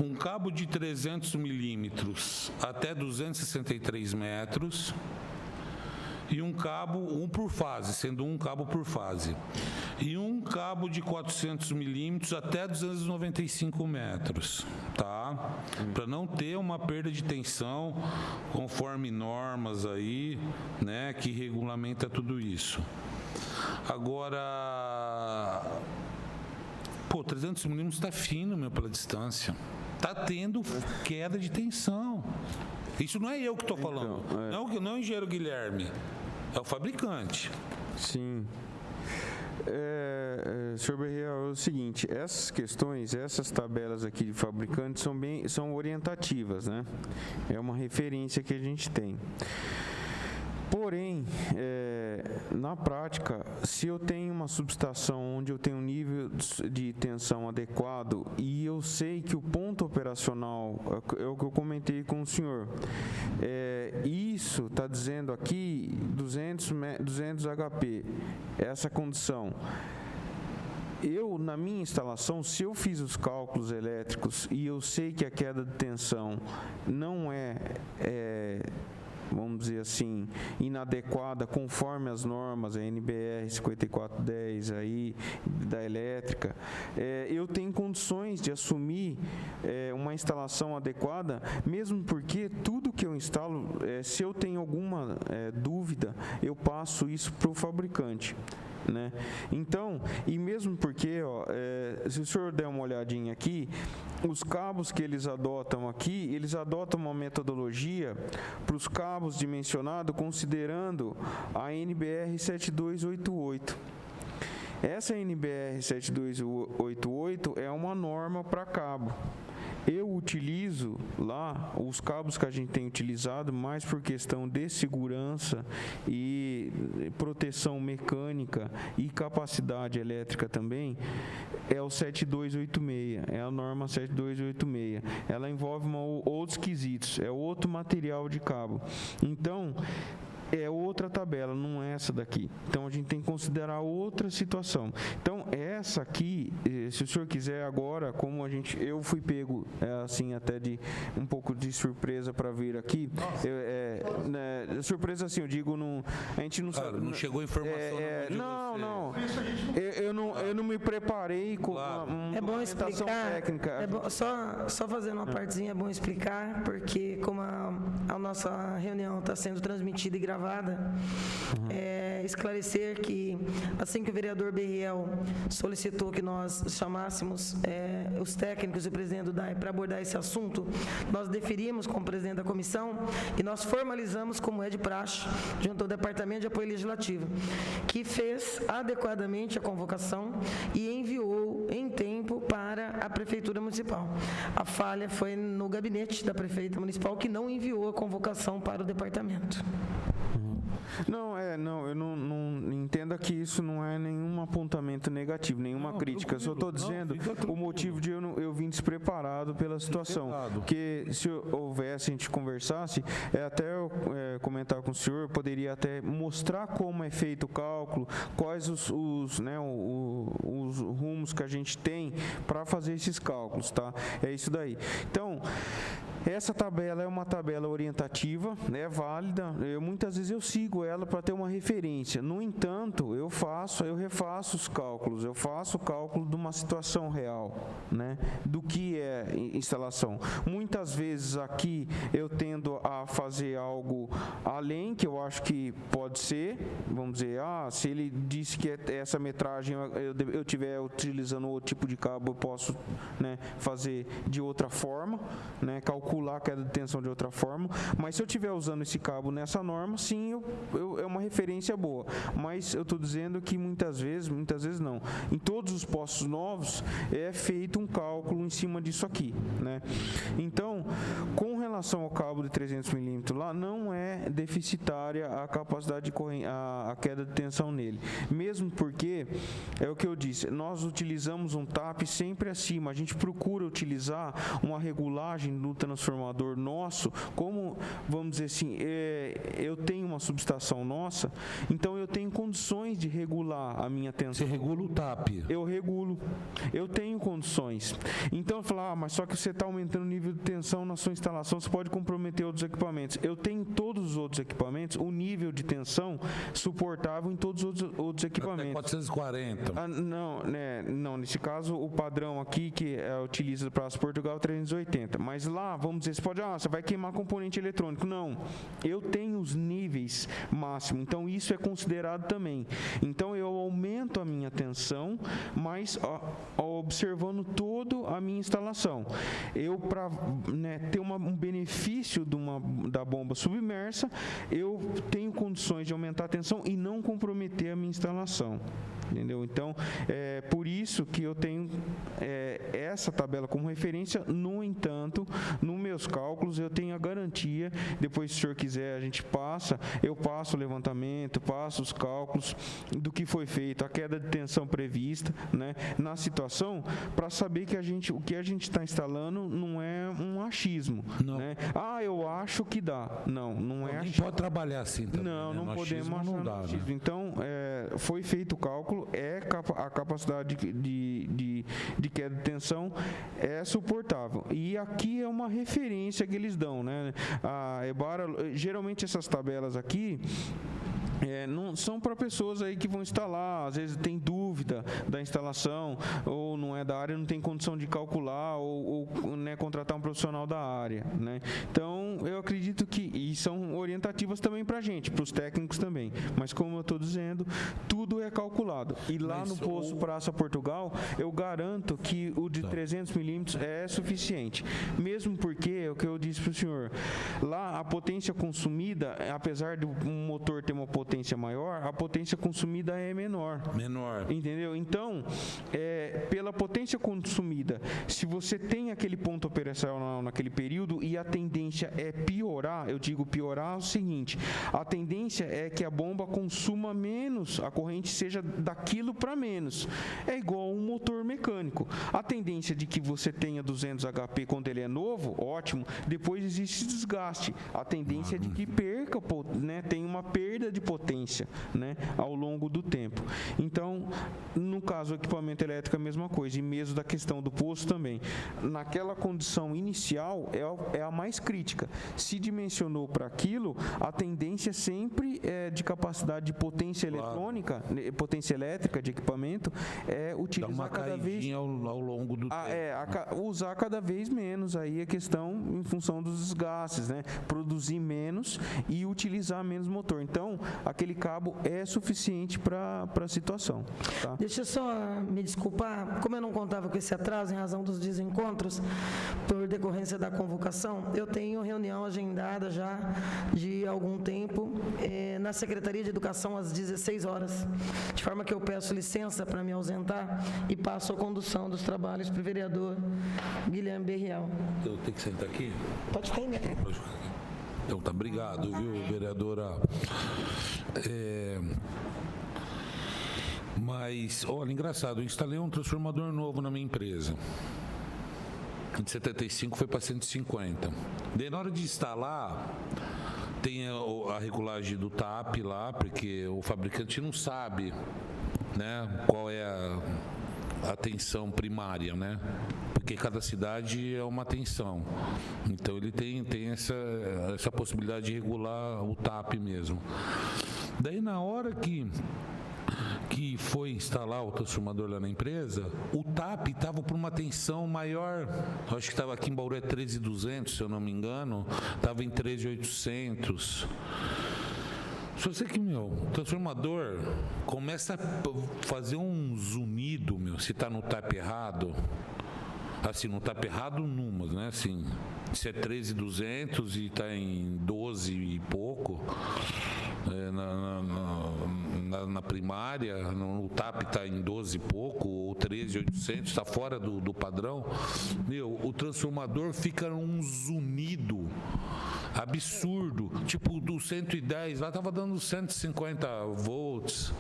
um cabo de 300 milímetros até 263 metros e um cabo, um por fase, sendo um cabo por fase, e um cabo de 400 milímetros até 295 metros, tá? Para não ter uma perda de tensão, conforme normas aí, né, que regulamenta tudo isso. Agora, 300 milímetros está fino, meu, pela distância. Tá tendo queda de tensão. Isso não é eu que estou falando. Não é o engenheiro Guilherme. É o fabricante. Sim. Senhor Berriel, é o seguinte, essas questões, essas tabelas aqui de fabricantes são orientativas, né? É uma referência que a gente tem. Porém, na prática, se eu tenho uma subestação onde eu tenho um nível de tensão adequado e eu sei que o ponto operacional, é o que eu comentei com o senhor, isso está dizendo aqui 200 HP, essa condição. Eu, na minha instalação, se eu fiz os cálculos elétricos e eu sei que a queda de tensão não vamos dizer assim, inadequada conforme as normas, a NBR 5410 aí, da elétrica, eu tenho condições de assumir uma instalação adequada, mesmo porque tudo que eu instalo, se eu tenho alguma dúvida, eu passo isso para o fabricante. Né? Então, e mesmo porque, se o senhor der uma olhadinha aqui, os cabos que eles adotam aqui, eles adotam uma metodologia para os cabos dimensionados considerando a NBR 7288. Essa NBR 7288 é uma norma para cabo. eu utilizo lá os cabos que a gente tem utilizado mais por questão de segurança e proteção mecânica e capacidade elétrica também, é o 7286, é a norma 7286. Ela envolve outros quesitos, é outro material de cabo. Então, é outra tabela, não é essa daqui. Então, a gente tem que considerar outra situação. Então, essa aqui, se o senhor quiser agora, como eu fui pego, assim, até de um pouco de surpresa para vir aqui. Surpresa, assim, eu digo, a gente não sabe. Não chegou informação. Não. Eu não me preparei com uma É bom explicar. técnica. É bom, só fazendo uma partezinha, é bom explicar, porque como a nossa reunião está sendo transmitida e gravada, esclarecer que assim que o vereador Berriel solicitou que nós chamássemos os técnicos e o presidente do DAE para abordar esse assunto, nós deferimos com o presidente da comissão e nós formalizamos, como é de praxe, junto ao Departamento de Apoio Legislativo, que fez adequadamente a convocação e enviou em tempo para a Prefeitura Municipal. A falha foi no gabinete da Prefeita Municipal, que não enviou a convocação para o departamento. Eu não entenda que isso não é nenhum apontamento negativo, nenhuma crítica. Eu só estou dizendo o motivo de eu vir despreparado pela situação. Porque se houvesse, a gente conversasse, até eu comentar com o senhor, eu poderia até mostrar como é feito o cálculo, quais os rumos que a gente tem para fazer esses cálculos, tá? É isso daí. Então, essa tabela é uma tabela orientativa, é válida. Muitas vezes eu sigo ela para ter uma referência. No entanto, eu refaço os cálculos. Eu faço o cálculo de uma situação real, né? Do que é instalação. Muitas vezes aqui eu tendo a fazer algo além, que eu acho que pode ser. Vamos dizer, se ele disse que essa metragem eu estiver utilizando outro tipo de cabo, eu posso, né, fazer de outra forma, né, calcular a queda de tensão de outra forma, mas se eu estiver usando esse cabo nessa norma, sim, é uma referência boa, mas eu estou dizendo que muitas vezes não, em todos os postos novos é feito um cálculo em cima disso aqui, né? Então, com relação ao cabo de 300 milímetros lá, não é deficitária a capacidade de a queda de tensão nele, mesmo porque, é o que eu disse, nós utilizamos um TAP sempre acima, a gente procura utilizar uma regulagem no transformador nosso, como, vamos dizer assim, eu tenho uma subestação nossa, então eu tenho condições de regular a minha tensão. Você regula o TAP? Eu regulo, eu tenho condições. Então eu falo, mas só que você está aumentando o nível de tensão na sua instalação, você pode comprometer outros equipamentos. Eu tenho em todos os outros equipamentos o nível de tensão suportável em todos os outros equipamentos. Até 440. Não, nesse caso o padrão aqui que utiliza para Portugal é 380, mas lá, vamos dizer, você vai queimar componente eletrônico. Não, eu tenho os níveis máximos, então isso é considerado também. Então eu aumento a minha tensão, mas observando toda a minha instalação. Eu, para ter um benefício da bomba submersa, eu tenho condições de aumentar a tensão e não comprometer a minha instalação. Entendeu? Então, é por isso que eu tenho essa tabela como referência. No entanto, nos meus cálculos, eu tenho a garantia, depois, se o senhor quiser, eu passo o levantamento, passo os cálculos do que foi feito, a queda de tensão prevista, né, na situação, para saber que o que a gente está instalando não é um achismo. Não. Né? Eu acho que dá. Não é achismo. Pode trabalhar assim também. Não podemos achar não dá, né? Então, foi feito o cálculo, a capacidade de queda de tensão é suportável. E aqui é uma referência que eles dão, né? A Ebara, geralmente essas tabelas aqui não são para pessoas aí que vão instalar, às vezes tem dúvida da instalação, ou não é da área, não tem condição de calcular, ou né, contratar um profissional da área, né? Então, eu acredito e são orientativas também para a gente, para os técnicos também, mas como eu estou dizendo, tudo é calculado. E lá no posto Praça Portugal, eu garanto que o de 300 milímetros é suficiente, mesmo porque, é o que eu disse para o senhor, lá a potência consumida, apesar do motor ter uma potência maior, maior, a potência consumida é menor. Entendeu? Então, pela potência consumida, se você tem aquele ponto operacional naquele período e a tendência é piorar, eu digo piorar é o seguinte, a tendência é que a bomba consuma menos, a corrente seja daquilo para menos. É igual um motor mecânico. A tendência de que você tenha 200 HP quando ele é novo, ótimo, depois existe desgaste. A tendência é de que perca, né, tem uma perda de potência, né, ao longo do tempo. Então, no caso do equipamento elétrico é a mesma coisa, e mesmo da questão do poço também. Naquela condição inicial é a mais crítica. Se dimensionou para aquilo, a tendência sempre é de capacidade de potência eletrônica, potência elétrica de equipamento, é utilizar cada vez ao longo do tempo. Usar cada vez menos aí a questão em função dos desgastes, né? Produzir menos e utilizar menos motor. Então, aquele cabo é suficiente para a situação. Tá? Deixa eu só me desculpar, como eu não contava com esse atraso em razão dos desencontros, por decorrência da convocação, eu tenho reunião agendada já de algum tempo na Secretaria de Educação às 16 horas, de forma que eu peço licença para me ausentar e passo a condução dos trabalhos para o vereador Guilherme Berriel. Eu tenho que sentar aqui? Pode ficar aí mesmo. Então tá, obrigado, viu, vereadora? Mas, olha, engraçado, eu instalei um transformador novo na minha empresa. De 75 foi para 150. Daí, na hora de instalar, tem a regulagem do TAP lá, porque o fabricante não sabe, né, qual é a tensão primária, né? Porque cada cidade é uma tensão. Então ele tem essa possibilidade de regular o TAP mesmo. Daí na hora que foi instalar o transformador lá na empresa, o TAP estava por uma tensão maior, acho que estava aqui em Bauru é 13.200, se eu não me engano, estava em 13.800. Só sei que, o transformador começa a fazer um zunido, se está no TAP errado. Assim, no TAP errado, números, né? Assim, se é 13.200 e está em 12 e pouco, na primária, no TAP está em 12 e pouco, ou 13.800, está fora do padrão, o transformador fica um zunido absurdo, tipo do 110, lá estava dando 150 volts,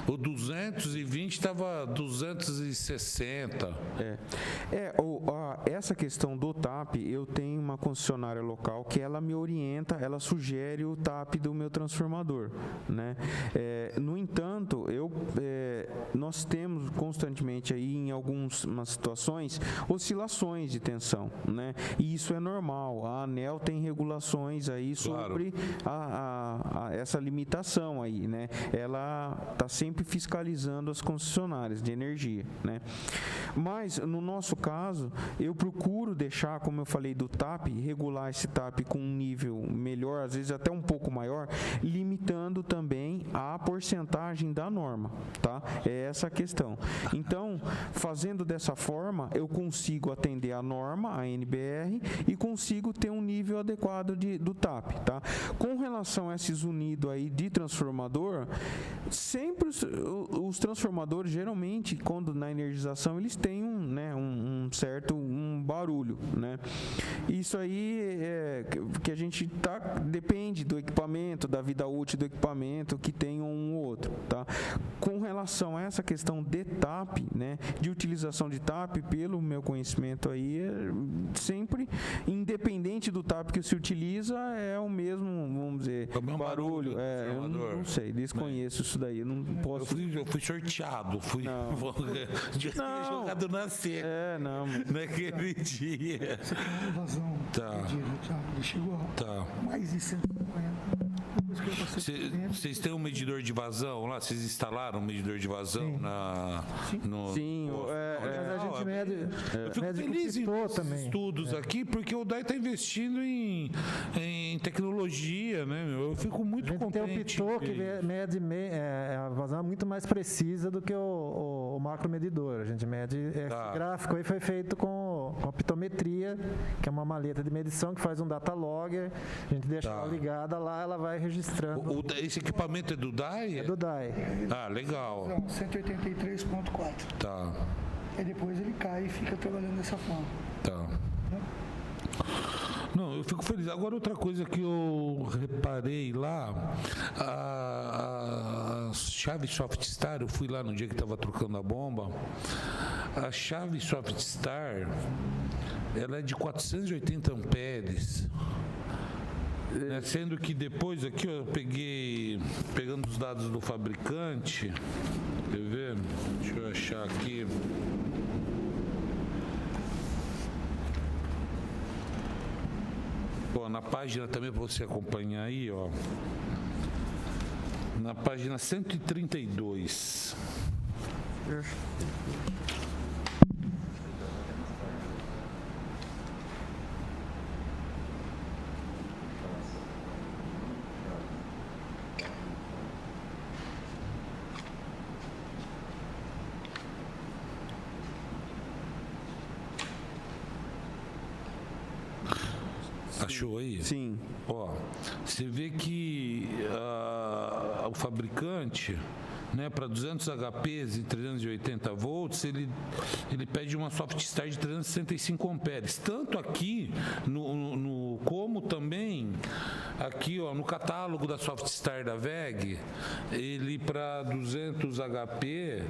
o 220 estava 260. Essa questão do TAP, eu tenho uma concessionária local que ela me orienta, ela sugere o TAP do meu transformador, né? No entanto, nós temos constantemente aí em algumas situações oscilações de tensão, né? E isso é normal. A ANEEL tem regulações aí sobre essa limitação aí, né? Ela está sempre fiscalizando as concessionárias de energia, né? Mas no nosso caso, eu procuro deixar, como eu falei do TAP, regular esse TAP com um nível melhor, às vezes até um pouco maior, limitando também a porcentagem da norma, tá? É essa a questão. Então, fazendo dessa forma, eu consigo atender a norma, a NBR, e consigo ter um nível adequado do TAP, tá? Com relação a esses unidos aí de transformador, sempre os transformadores, geralmente, quando na energização, eles têm um certo barulho, né? Isso aí que a gente depende do equipamento, da vida útil do equipamento, que tem um ou outro, tá? Com relação a essa questão de TAP, né, de utilização de TAP, pelo meu conhecimento aí, sempre, independente do TAP que se utiliza, é o mesmo, vamos dizer, barulho. Eu não sei, desconheço isso daí, eu não posso... Eu fui sorteado, jogado na cena. Naquele dia. Você tem uma evasão. Ele chegou a mais de 150. Vocês têm um medidor de vazão lá? Vocês instalaram um medidor de vazão? Sim. Mas a gente mede. Eu fico feliz em estudos aqui, porque o DAI está investindo em tecnologia, né? Eu fico muito contente. Tem o Pitot que mede a vazão muito mais precisa do que o macromedidor. A gente mede. Esse gráfico aí foi feito com a pitometria, que é uma maleta de medição que faz um data logger. A gente deixa ela ligada lá, ela vai registrar registrando. Esse equipamento é do DAI? É do DAI. Ah, legal. Não, 183.4. Tá, Aí depois ele cai e fica trabalhando dessa forma. tá. Não, eu fico feliz. Agora, outra coisa que eu reparei lá, a chave Softstar, eu fui lá no dia que estava trocando a bomba, a chave Softstar, ela é de 480 amperes. Né, sendo que depois aqui, ó, eu pegando os dados do fabricante, quer ver? Deixa eu achar aqui. Ó, na página também para você acompanhar aí, ó. Na página 132. Achou aí? Sim. Ó, você vê que o fabricante, né, para 200 HPs e 380 volts, ele pede uma Softstar de 365 amperes. Tanto aqui, como também aqui, ó, no catálogo da Softstar da VEG, ele para 200 HP,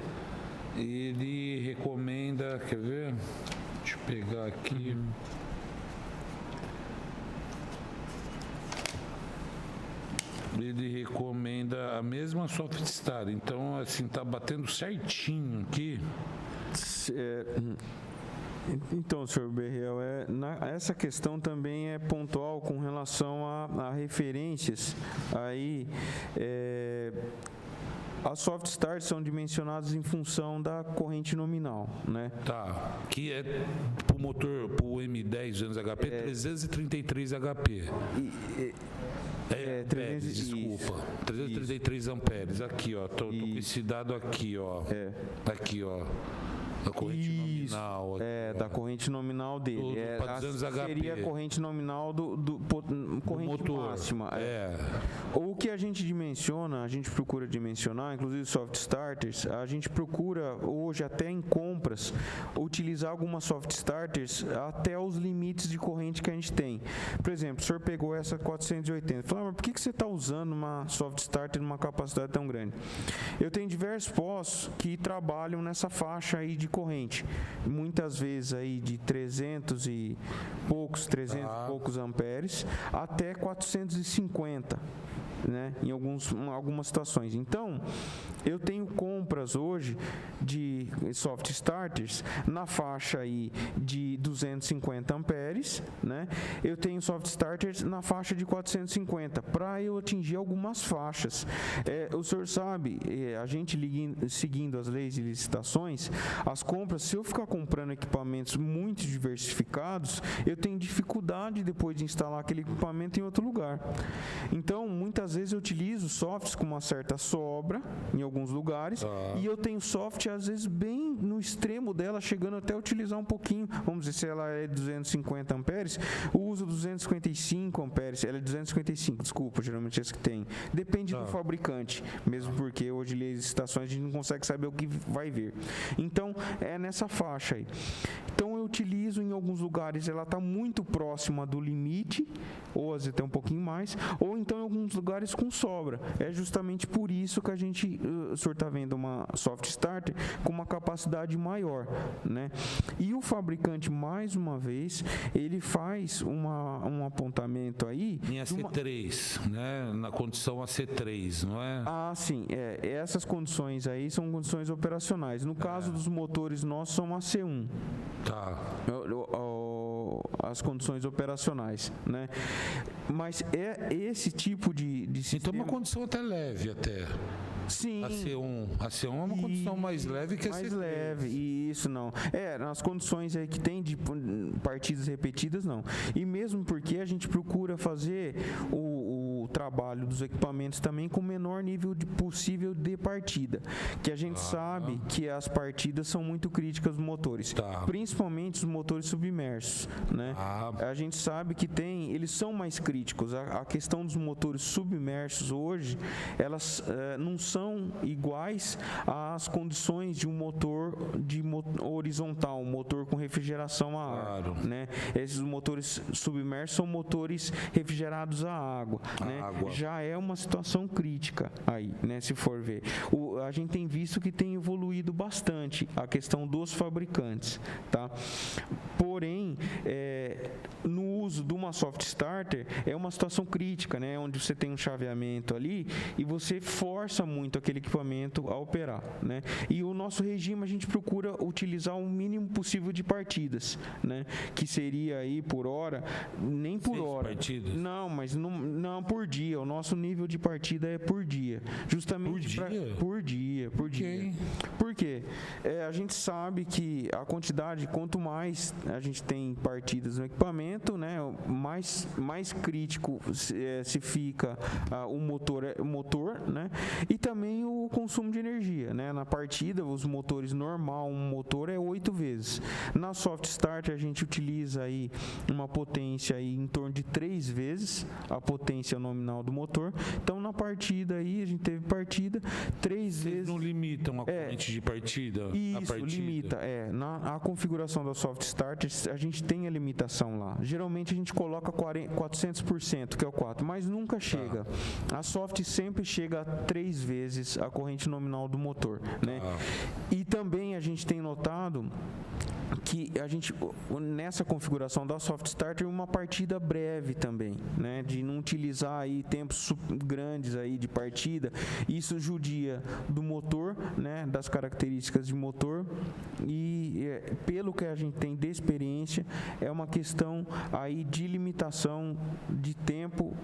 ele recomenda, quer ver? Deixa eu pegar aqui. Ele recomenda a mesma Softstar. Então, assim, tá batendo certinho aqui. Então, senhor Berriel, essa questão também é pontual com relação a referências. Aí, as Softstars são dimensionadas em função da corrente nominal, né? Tá. Que é pro motor, pro M10 200 HP, 333 HP. Amperes, desculpa. 333 amperes. Aqui, ó. Tô com esse dado aqui, ó. Aqui, ó. Da corrente nominal. Aqui, da corrente nominal dele. Seria a corrente nominal do corrente motor. Máxima. O que a gente dimensiona, a gente procura dimensionar, inclusive soft starters, a gente procura hoje até em compras utilizar algumas soft starters até os limites de corrente que a gente tem. Por exemplo, o senhor pegou essa 480, falou, mas por que você está usando uma soft starter numa capacidade tão grande? Eu tenho diversos postos que trabalham nessa faixa aí de corrente, muitas vezes aí de 300 e poucos amperes até 450, né, em algumas situações. Então, eu tenho compras hoje de soft starters na faixa aí de 250 amperes, né? Eu tenho soft starters na faixa de 450 para eu atingir algumas faixas. O senhor sabe, a gente seguindo as leis de licitações, as compras, se eu ficar comprando equipamentos muito diversificados, eu tenho dificuldade depois de instalar aquele equipamento em outro lugar. Então, muitas vezes eu utilizo softs com uma certa sobra em alguns lugares, e eu tenho soft às vezes bem no extremo dela, chegando até a utilizar um pouquinho, vamos dizer, se ela é 250 amperes, eu uso 255 amperes, ela é 255, desculpa, geralmente é essa que tem, depende do fabricante, mesmo porque hoje as licitações a gente não consegue saber o que vai vir. Então, é nessa faixa aí. Então, eu utilizo em alguns lugares, ela está muito próxima do limite, ou às vezes até um pouquinho mais, ou então em alguns lugares com sobra. É justamente por isso que o senhor está vendo uma soft starter com uma capacidade maior, né? E o fabricante, mais uma vez, ele faz um apontamento aí... Em AC3, né? Na condição AC3, não é? Sim. Essas condições aí são condições operacionais. No caso dos motores nossos, são AC1. Tá. As condições operacionais, né? Mas é esse tipo de sistema... Então, uma condição até leve, até. Sim. A C1 é uma condição mais leve que a C3. Mais leve, isso não. Nas condições aí que tem de partidas repetidas, não. E mesmo porque a gente procura fazer o trabalho dos equipamentos também com o menor nível possível de partida, que a gente sabe que as partidas são muito críticas dos motores, principalmente os motores submersos, né? A gente sabe que eles são mais críticos. A questão dos motores submersos hoje, elas não são iguais às condições de um motor horizontal, um motor com refrigeração a ar, né? Esses motores submersos são motores refrigerados a água, né? Já é uma situação crítica aí, né? Se for ver, a gente tem visto que tem evoluído bastante a questão dos fabricantes, tá? Porém, no uso de uma soft starter é uma situação crítica, né? Onde você tem um chaveamento ali e você força muito aquele equipamento a operar, né? E o nosso regime a gente procura utilizar o mínimo possível de partidas, né? Que seria aí por hora, nem por 6 hora. partidas? Não, mas não por dia. O nosso nível de partida é por dia, justamente por dia. Por dia. Por quê? A gente sabe que a quantidade, quanto mais a gente tem partidas no equipamento, né? Mais crítico se fica o motor, né? E também o consumo de energia, né? Na partida, os motores normal, um motor é 8 vezes. Na soft start a gente utiliza aí uma potência aí em torno de 3 vezes a potência nominal do motor. Então na partida aí a gente teve partida 3 vezes. Não limitam a corrente de partida? Isso, limita. Na configuração da soft start a gente tem a limitação lá. Geralmente a gente coloca 400%, que é o 4, mas nunca chega. A soft sempre chega a 3 vezes a corrente nominal do motor, né? E também a gente tem notado que a gente, nessa configuração da soft starter, uma partida breve também, né? De não utilizar aí tempos grandes aí de partida. Isso judia do motor, né? Das características de motor e pelo que a gente tem de experiência, é uma questão aí de limitação de tempo,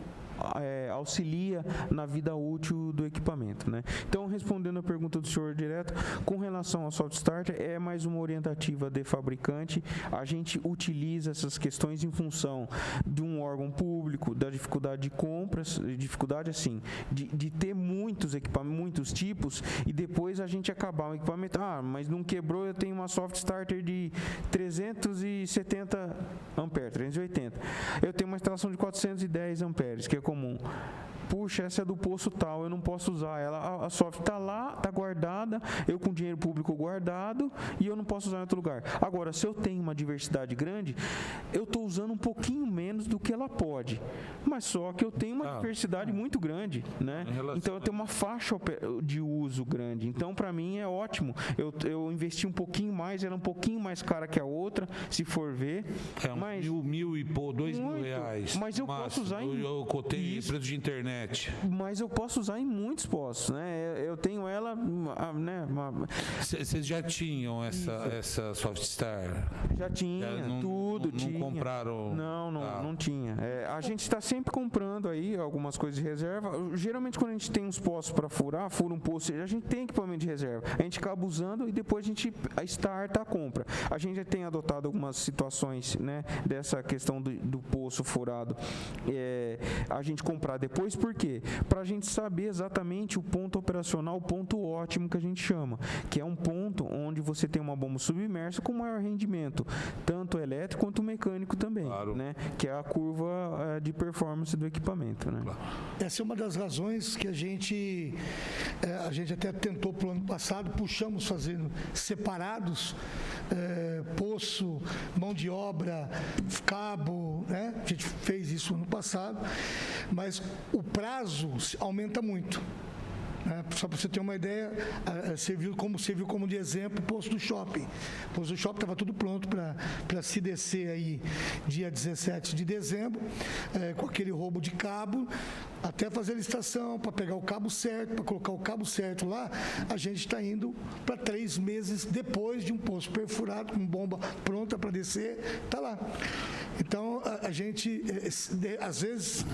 auxilia na vida útil do equipamento, né? Então, respondendo a pergunta do senhor direto, com relação ao soft starter, é mais uma orientativa de fabricante. A gente utiliza essas questões em função de um órgão público, da dificuldade de compras, dificuldade assim, de ter muitos equipamentos, muitos tipos, e depois a gente acabar o equipamento, mas não quebrou, eu tenho uma soft starter de 370 amperes, 380. Eu tenho uma instalação de 410 amperes, que é comum. Puxa, essa é do poço tal, eu não posso usar ela. A soft está lá, está guardada, eu com dinheiro público guardado e eu não posso usar em outro lugar. Agora, se eu tenho uma diversidade grande, eu estou usando um pouquinho menos do que ela pode. Mas só que eu tenho uma diversidade muito grande, né? Então eu tenho uma faixa de uso grande. Então, para mim, é ótimo. Eu investi um pouquinho mais, era um pouquinho mais cara que a outra, se for ver. Mas mil e pô, R$2.000. Mas eu posso usar em... Eu cotei preço de internet. Mas eu posso usar em muitos postos, né? Eu tenho ela, né? Vocês já tinham essa Softstar? Já tinha, tudo tinha. Não compraram? Não tinha. A gente está sempre comprando aí algumas coisas de reserva. Geralmente quando a gente tem uns postos para fura um posto, a gente tem equipamento de reserva. A gente acaba usando e depois a gente starta a compra. A gente já tem adotado algumas situações, né? Dessa questão do poço furado. A gente comprar depois, por quê? Para a gente saber exatamente o ponto operacional, o ponto ótimo que a gente chama, que é um ponto onde você tem uma bomba submersa com maior rendimento, tanto elétrico quanto mecânico também, né? Que é a curva de performance do equipamento, né? Essa é uma das razões que a gente até tentou para o ano passado, puxamos fazendo separados, poço, mão de obra, cabo, né? A gente fez isso ano passado, mas o prazo aumenta muito. Só para você ter uma ideia, serviu como de exemplo o posto do shopping. O posto do shopping estava tudo pronto para se descer aí dia 17 de dezembro, com aquele roubo de cabo, até fazer a licitação, para pegar o cabo certo, para colocar o cabo certo lá, a gente está indo para 3 meses depois de um poço perfurado, com bomba pronta para descer, está lá. Então, a gente, às vezes,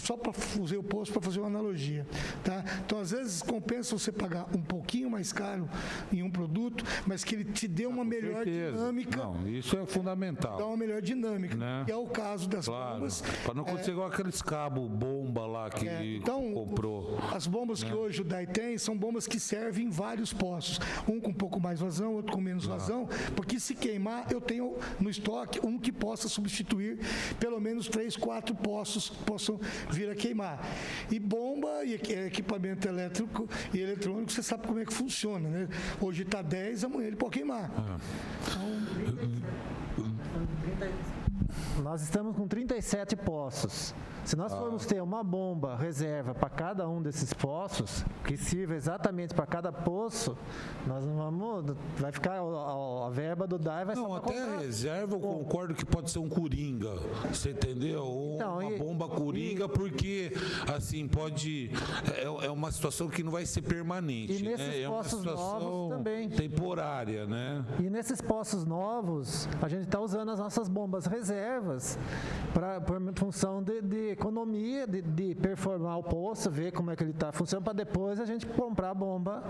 só para usar o poço para fazer uma analogia, tá? Então, às vezes, compensa você pagar um pouquinho mais caro em um produto, mas que ele te dê uma melhor dinâmica. Não, isso é fundamental. Dá uma melhor dinâmica, né? Que é o caso das bombas. Para não acontecer igual aqueles cabos bons bomba lá que Então, comprou. as bombas que hoje o DAI tem são bombas que servem em vários poços. Um com um pouco mais vazão, outro com menos vazão, porque se queimar, eu tenho no estoque um que possa substituir pelo menos 3, 4 poços que possam vir a queimar. E bomba e equipamento elétrico e eletrônico, você sabe como é que funciona, né? Hoje está 10, amanhã ele pode queimar. Nós estamos com 37 poços. Se nós formos ter uma bomba reserva para cada um desses poços, que sirva exatamente para cada poço, nós não vamos. Vai ficar a verba do DAI vai Não, só pra até comprar. reserva eu concordo que pode ser um coringa, você entendeu? Ou Então, uma bomba coringa, porque assim, pode. É uma situação que não vai ser permanente. E nesses né? É uma postos situação novos também. temporária, né? E nesses poços novos, a gente está usando as nossas bombas reservas por função de economia, de performar o poço, ver como é que ele está funcionando, para depois a gente comprar a bomba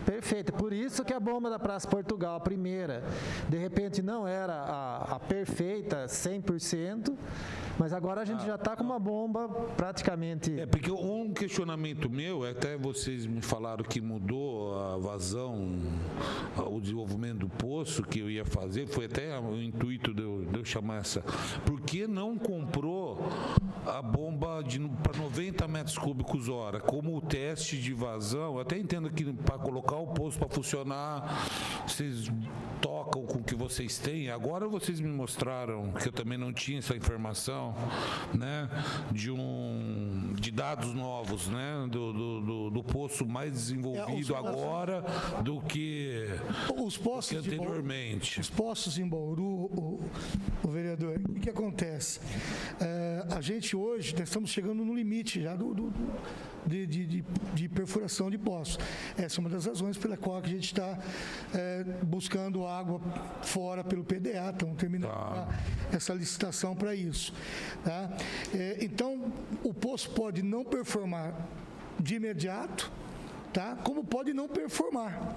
perfeita. Por isso que a bomba da Praça Portugal, a primeira, de repente não era a perfeita 100%, mas agora a gente já está com uma bomba praticamente... Porque um questionamento meu, até vocês me falaram que mudou a vazão, o desenvolvimento do poço que eu ia fazer, foi até o intuito de eu chamar essa. Por que não comprou a bomba para 90 metros cúbicos hora, como o teste de vazão? Eu até entendo que para colocar o poço para funcionar, vocês tocam com o que vocês têm. Agora vocês me mostraram, que eu também não tinha essa informação, né, de dados novos, né, do poço mais desenvolvido agora do que Os postos anteriormente. Os postos em Bauru, o vereador, o que acontece? A gente hoje, nós estamos chegando no limite já de perfuração de poços. Essa é uma das razões pela qual a gente está buscando água fora pelo PDA, estamos terminando essa licitação para isso. Tá? Então, o poço pode não performar de imediato, tá? Como pode não performar.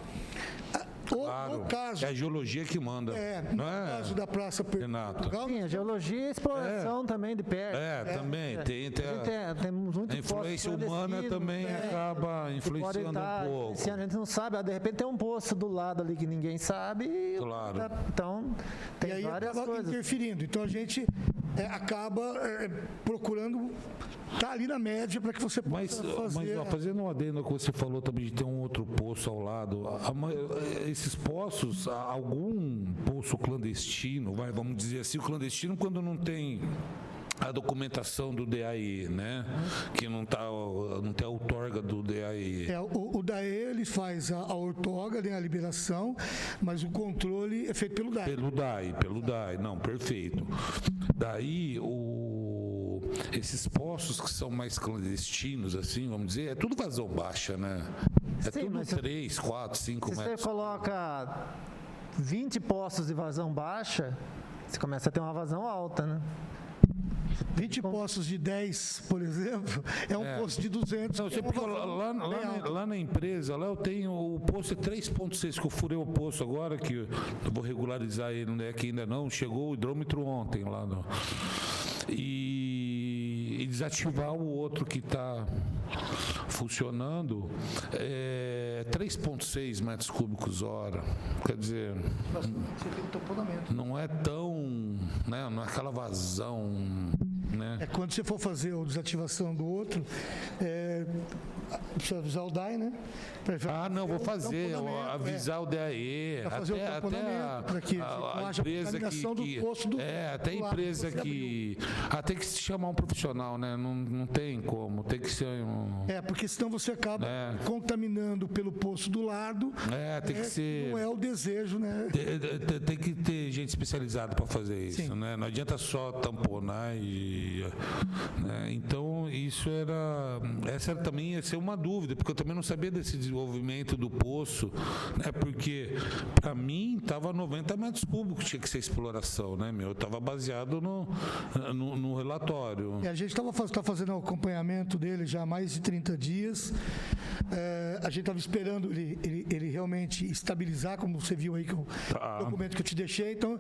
Claro, No caso, é a geologia que manda. no não é, caso da Praça Portugal, Sim, a geologia e a exploração também de perto. também. Temos muito A influência humana também acaba influenciando um pouco. A gente não sabe, de repente tem um poço do lado ali que ninguém sabe. Claro. Então, tem e aí várias acaba coisas. interferindo. Então a gente acaba procurando estar ali na média para que você possa fazer. Mas fazendo um adendo ao que você falou também de ter um outro poço ao lado, esses poços, algum poço clandestino, vamos dizer assim, o clandestino quando não tem a documentação do DAE, né? Que não tem a outorga do DAE. O DAE, ele faz a outorga, a liberação, mas o controle é feito pelo DAE. Pelo DAE, não, perfeito. Daí, esses poços que são mais clandestinos, assim, vamos dizer, é tudo vazão baixa, né? É Sim, tudo mas 3, 4, 5 Se metros. você coloca 20 poços de vazão baixa, você começa a ter uma vazão alta, né? 20 poços de 10, por exemplo, é um poço de 200. Não, porque lá na empresa, lá eu tenho o poço é 3,6, que eu furei o poço agora, que eu vou regularizar ele, né, que ainda não, chegou o hidrômetro ontem lá. E desativar o outro que está funcionando, 3,6 metros cúbicos hora. Quer dizer, não é tão, né, não é aquela vazão, né? Quando você for fazer a desativação do outro, precisa avisar o DAE, né? Não, vou fazer, avisar o DAE, até a empresa até a empresa que tem que se chamar um profissional, né? Não tem como, tem que ser porque senão você acaba contaminando pelo poço do lado. Tem que ser. Não é o desejo, né? Tem que ter gente especializada para fazer isso, né? Não adianta só tamponar né? Então essa também ia ser uma dúvida, porque eu também não sabia desse desenvolvimento do poço, né? Porque para mim estava 90 metros cúbicos, tinha que ser exploração, né, meu? Eu estava baseado no relatório. A gente está fazendo o acompanhamento dele já há mais de 30 dias. a gente estava esperando ele realmente estabilizar, como você viu aí que o documento que eu te deixei. Então,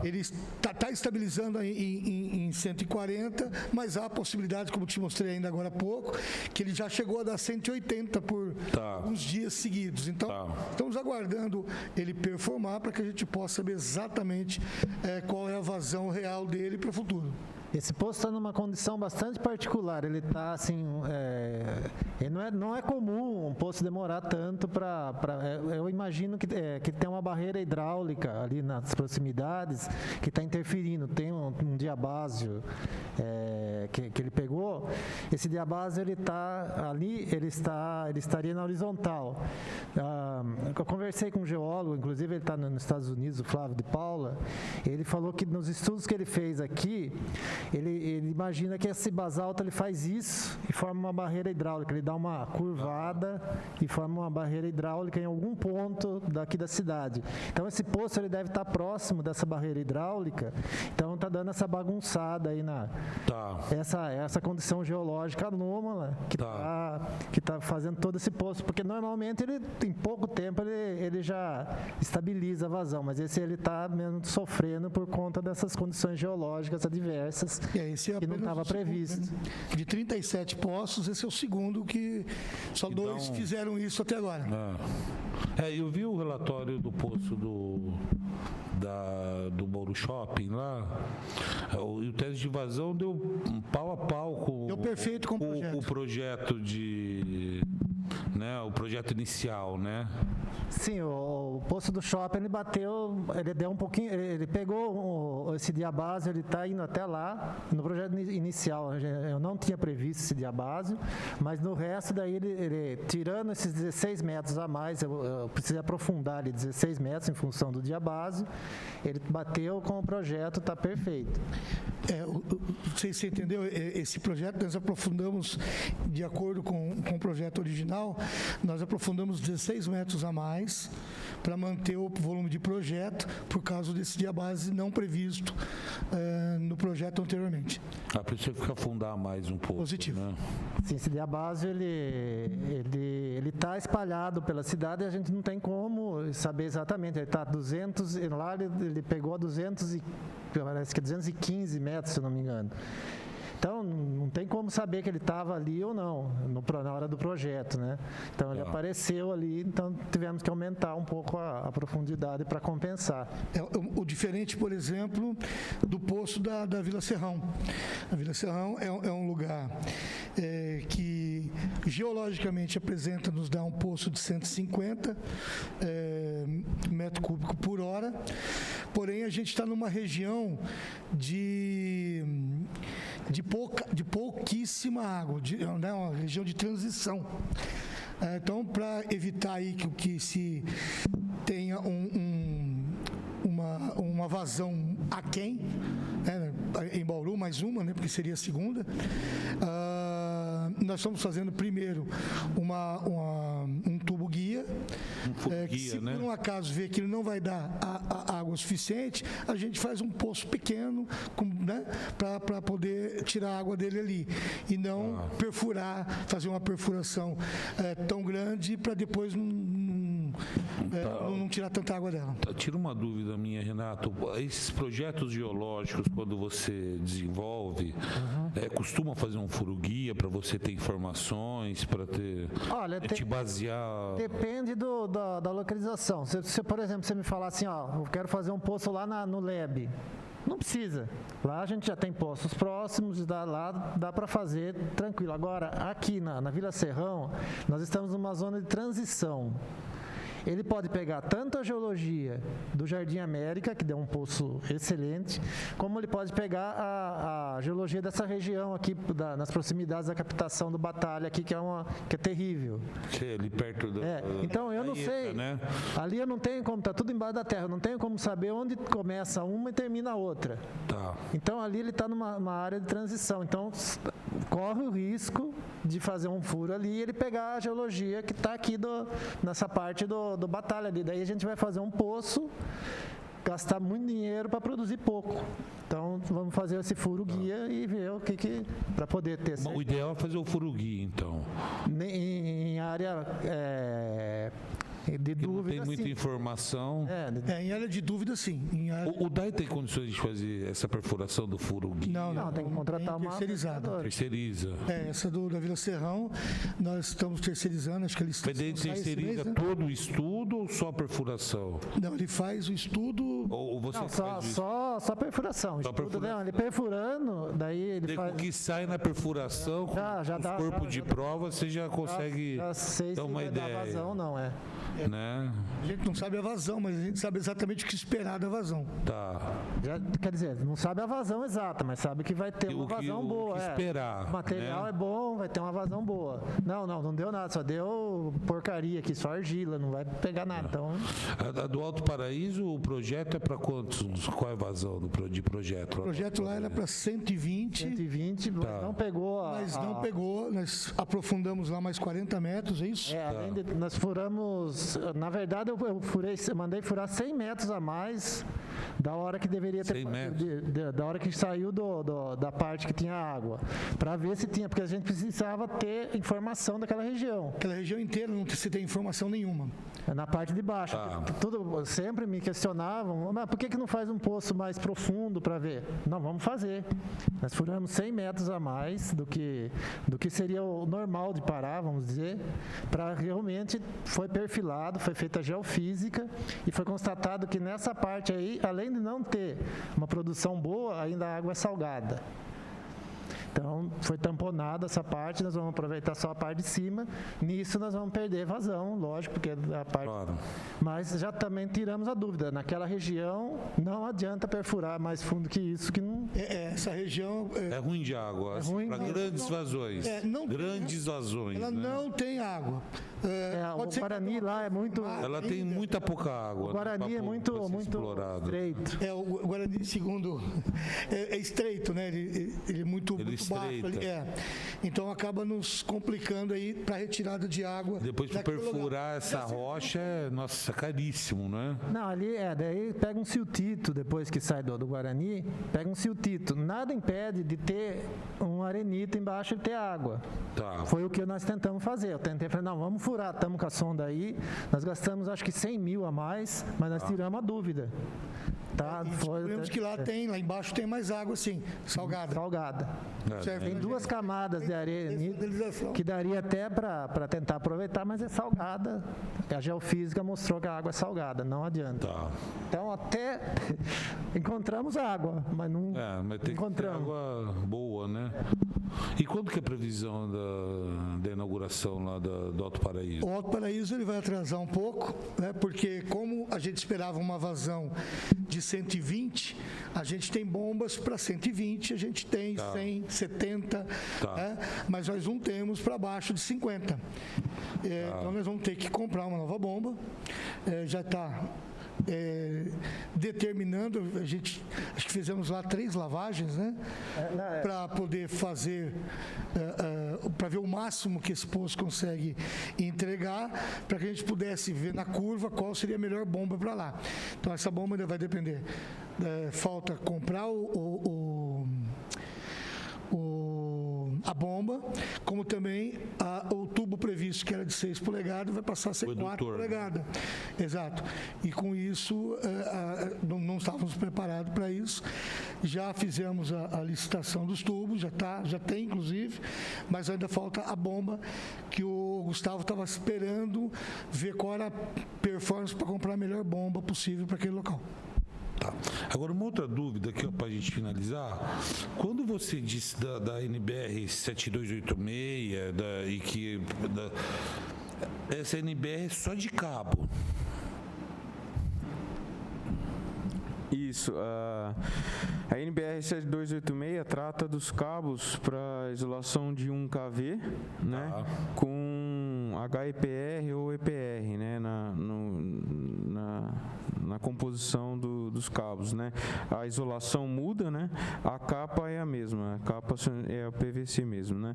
ele está estabilizando em 140, mas há a possibilidade, como eu te mostrei ainda agora há pouco, que ele já chegou a dar 180 por uns dias seguidos. Então, estamos aguardando ele performar para que a gente possa saber exatamente qual é a vazão real dele para o futuro. Esse poço está numa condição bastante particular. Ele está assim, não é comum um poço demorar tanto para. Eu imagino que tem uma barreira hidráulica ali nas proximidades que está interferindo. Tem um diabásio que ele pegou. Esse diabásio ele está ali, ele estaria na horizontal. Eu conversei com um geólogo, inclusive ele está nos Estados Unidos, o Flávio de Paula. Ele falou que nos estudos que ele fez aqui, ele imagina que esse basalto ele faz isso e forma uma barreira hidráulica. Ele dá uma curvada e forma uma barreira hidráulica em algum ponto daqui da cidade. Então esse poço ele deve estar próximo dessa barreira hidráulica. Então está dando essa bagunçada aí essa condição geológica anômala que está fazendo todo esse poço. Porque normalmente ele em pouco tempo ele já estabiliza a vazão, mas esse ele está mesmo sofrendo por conta dessas condições geológicas adversas. Esse é que não estava previsto. De 37 poços, esse é o segundo que só dois fizeram isso até agora. Eu vi o relatório do poço do Bauru Shopping lá, e o teste de vazão deu pau a pau com o projeto o projeto inicial, né? Sim, o poço do shopping ele deu um pouquinho, ele pegou esse diabásio, ele está indo até lá. No projeto inicial eu não tinha previsto esse diabásio, mas no resto daí ele tirando esses 16 metros a mais, eu precisei aprofundar ali 16 metros em função do diabásio, ele bateu com o projeto, está perfeito. Não sei se você entendeu, esse projeto nós aprofundamos de acordo com o projeto original, nós aprofundamos 16 metros a mais para manter o volume de projeto por causa desse diabase não previsto no projeto anteriormente. Por isso que afundar mais um pouco. Positivo. Né? Sim, esse diabásio ele está espalhado pela cidade e a gente não tem como saber exatamente. Ele está 200, lá ele pegou 215 metros, se eu não me engano. Então, não tem como saber que ele estava ali ou não, na hora do projeto, né? Então, ele apareceu ali, então tivemos que aumentar um pouco a profundidade para compensar. O diferente, por exemplo, do poço da Vila Serrão. A Vila Serrão é um lugar que geologicamente nos dá um poço de 150 metros cúbicos por hora, porém a gente está numa região de pouquíssima água, uma região de transição. Então, para evitar aí que se tenha uma vazão aquém, em Bauru, mais uma, porque seria a segunda, nós estamos fazendo primeiro um tubo guia, que se por um acaso ver que ele não vai dar a água suficiente, a gente faz um poço pequeno, para poder tirar a água dele ali, e não fazer uma perfuração tão grande para depois não tirar tanta água dela. Tira uma dúvida minha, Renato. Esses projetos geológicos, quando você desenvolve, costuma fazer um furo guia para você ter informações, para te basear? Depende da localização. Se, por exemplo, você me falar assim, eu quero fazer um poço lá no Leb. Não precisa. Lá a gente já tem poços próximos e dá para fazer tranquilo. Agora, aqui na Vila Serrão, nós estamos numa zona de transição. Ele pode pegar tanto a geologia do Jardim América, que deu um poço excelente, como ele pode pegar a geologia dessa região aqui, nas proximidades da captação do Batalha, aqui, que é terrível. Ali perto do... Então, eu não sei. Né? Ali eu não tenho como, está tudo embaixo da terra, eu não tenho como saber onde começa uma e termina a outra. Então, ali ele está numa área de transição. Então, corre o risco de fazer um furo ali e ele pegar a geologia que está aqui nessa parte do Batalha ali. Daí a gente vai fazer um poço gastar muito dinheiro para produzir pouco. Então, vamos fazer esse furo guia e ver o que para poder ter. O ideal é fazer o furo guia, então. Em área de Porque não dúvida, tem muita sim. informação. Em área de dúvida, sim. Em área... O DAI tem condições de fazer essa perfuração do furo guia? Não, tem que contratar uma terceirizada. Terceiriza. Essa da Vila Serrão, nós estamos terceirizando, acho que eles Mas ele terceiriza todo o estudo ou só a perfuração? Não, ele faz o estudo. Ou você Não, faz isso? só perfuração. Só Estudo, perfuração. não, ele perfurando, daí ele Daí, faz... com o que sai na perfuração, Já com dá, os corpos de já- prova, você já consegue Já sei dar se uma vai dar ideia. vazão, não é. Né? A gente não sabe a vazão, mas a gente sabe exatamente o que esperar da vazão. Tá. Quer dizer, não sabe a vazão exata, mas sabe que vai ter uma vazão boa. O que esperar. O material né? é bom, vai ter uma vazão boa. Não deu nada, só deu porcaria aqui, só argila, não vai pegar nada. Então, A do Alto Paraíso, o projeto é para quantos? Qual é a vazão de projeto? O projeto lá era para 120, 120, mas não pegou mas não pegou. Nós aprofundamos lá mais 40 metros, é isso? Além de, nós furamos, na verdade eu mandei furar 100 metros a mais da hora que deveria ter, 100 metros? da hora que saiu da parte que tinha água, para ver se tinha, porque a gente precisava ter informação daquela região. Aquela região inteira não se tem informação nenhuma. Na parte de baixo. Tudo, sempre me questionavam, mas por que não faz um poço mais profundo para ver? Não, vamos fazer. Nós furamos 100 metros a mais do que seria o normal de parar, vamos dizer, para realmente foi perfilado, foi feita a geofísica e foi constatado que nessa parte aí, além de não ter uma produção boa, ainda a água é salgada. Então, foi tamponada essa parte, nós vamos aproveitar só a parte de cima. Nisso, nós vamos perder vazão, lógico, porque a parte... Claro. Mas já também tiramos a dúvida. Naquela região, não adianta perfurar mais fundo que isso, que não... Essa região... É ruim de água, ruim, para não. grandes vazões. Grandes vazões. Ela né? não tem água. O Guarani lá é muito... Ela tem muita pouca água. O Guarani é muito explorado. estreito. O Guarani, segundo, é estreito, né? Ele é muito baixo. estreita. Então acaba nos complicando aí para retirada de água. Depois para daquele perfurar lugar. essa rocha, nossa, caríssimo, né? Não, ali daí pega um siltito, depois que sai do Guarani, pega um siltito. Nada impede de ter um arenito embaixo e ter água. Tá. Foi o que nós tentamos fazer. Eu tentei, falei, não, vamos furar, estamos com a sonda aí. Nós gastamos acho que 100 mil a mais, mas nós tiramos a dúvida. Tá? Descobrimos que lá embaixo tem mais água, sim, salgada. Salgada. Serve Tem pra duas gente. camadas de arenito Dessalinização. que daria até para tentar aproveitar, mas é salgada. A geofísica mostrou que a água é salgada, não adianta. Tá. Então até encontramos água, mas não Mas tem que ter encontramos. água boa, né? E quando que é a previsão da inauguração lá do Alto Paraíso? O Alto Paraíso ele vai atrasar um pouco, né? Porque como a gente esperava uma vazão de 120, a gente tem bombas para 120, a gente tem 100, 70, né? Mas nós não temos para baixo de 50. Então nós vamos ter que comprar uma nova bomba. Já está determinando, a gente acho que fizemos lá 3 lavagens, né? Para poder fazer, para ver o máximo que esse poço consegue entregar, para que a gente pudesse ver na curva qual seria a melhor bomba para lá. Então essa bomba ainda vai depender. Falta comprar a bomba, como também o tubo previsto, que era de 6 polegadas, vai passar a ser 4 polegadas. Exato. E com isso, não estávamos preparados para isso. Já fizemos a licitação dos tubos, já tem inclusive, mas ainda falta a bomba, que o Gustavo estava esperando ver qual era a performance para comprar a melhor bomba possível para aquele local. Tá. Agora, uma outra dúvida aqui para a gente finalizar. Quando você disse da NBR 7286 e que essa NBR é só de cabo. Isso. A NBR 7286 trata dos cabos para isolação de 1 kV, né, com HEPR ou EPR, né, na composição do dos cabos, né? A isolação muda, né? A capa é a mesma, a capa é a PVC mesmo, né?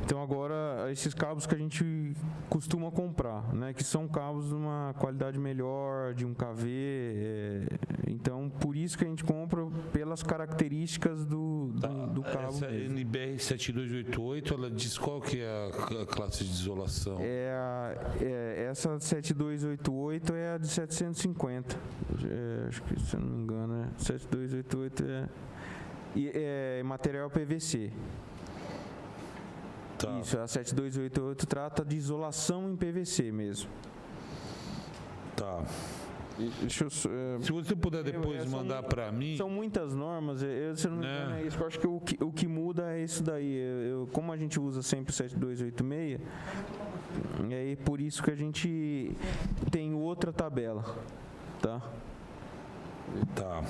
Então agora esses cabos que a gente costuma comprar, né? Que são cabos de uma qualidade melhor, de um KV, então por isso que a gente compra pelas características do cabo. Essa NBR 7288, ela diz qual que é a classe de isolação? Essa 7288 é a de 750. Acho que, se eu não me engano, 7288 é material PVC. Tá. Isso, a 7288 trata de isolação em PVC mesmo. Tá. Se você puder depois mandar para mim... São muitas normas, se eu não me engano é isso. Eu acho que o que muda é isso daí. Como a gente usa sempre o 7286, é por isso que a gente tem outra tabela, tá? Tá.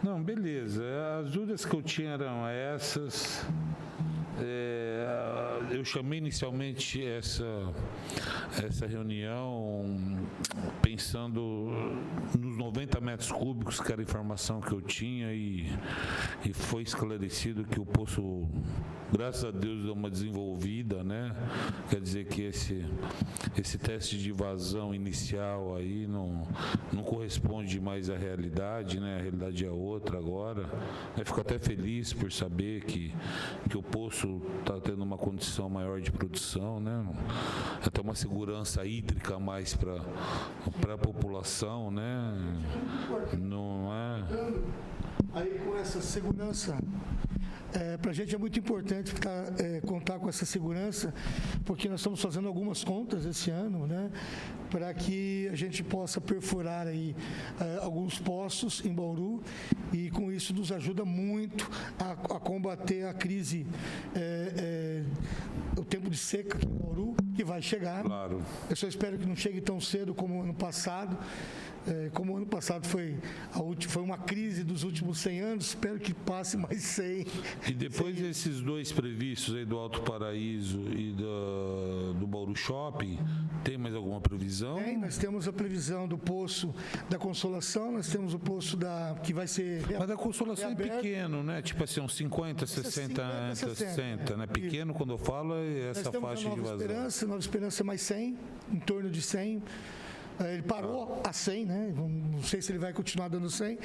Não, beleza. As dúvidas que eu tinha eram essas. Eu chamei inicialmente essa reunião pensando nos 90 metros cúbicos, que era a informação que eu tinha, e foi esclarecido que o poço, graças a Deus, deu uma desenvolvida, né? Quer dizer que esse teste de vazão inicial aí não corresponde mais à realidade, né? A realidade é outra agora. Eu fico até feliz por saber que o poço está tendo uma condição maior de produção, né? Até uma segurança hídrica a mais para a população, né? Não é? Aí com essa segurança, para a gente é muito importante contar com essa segurança, porque nós estamos fazendo algumas contas esse ano, né, para que a gente possa perfurar aí alguns poços em Bauru, e com isso nos ajuda muito a combater a crise, o tempo de seca aqui em Bauru, que vai chegar. Claro. Eu só espero que não chegue tão cedo como ano passado. Como o ano passado foi uma crise dos últimos 100 anos, espero que passe mais 100. E depois desses dois previstos aí do Alto Paraíso e do Bauru Shopping, tem mais alguma previsão? Tem, nós temos a previsão do Poço da Consolação, nós temos o Poço que vai ser... Mas a Consolação reaberto. É pequeno, né? Tipo assim, uns 50, 60, né? Pequeno, quando eu falo, é essa faixa de vazão. Nova Esperança mais 100, em torno de 100. Ele parou a 100, né? Não sei se ele vai continuar dando 100.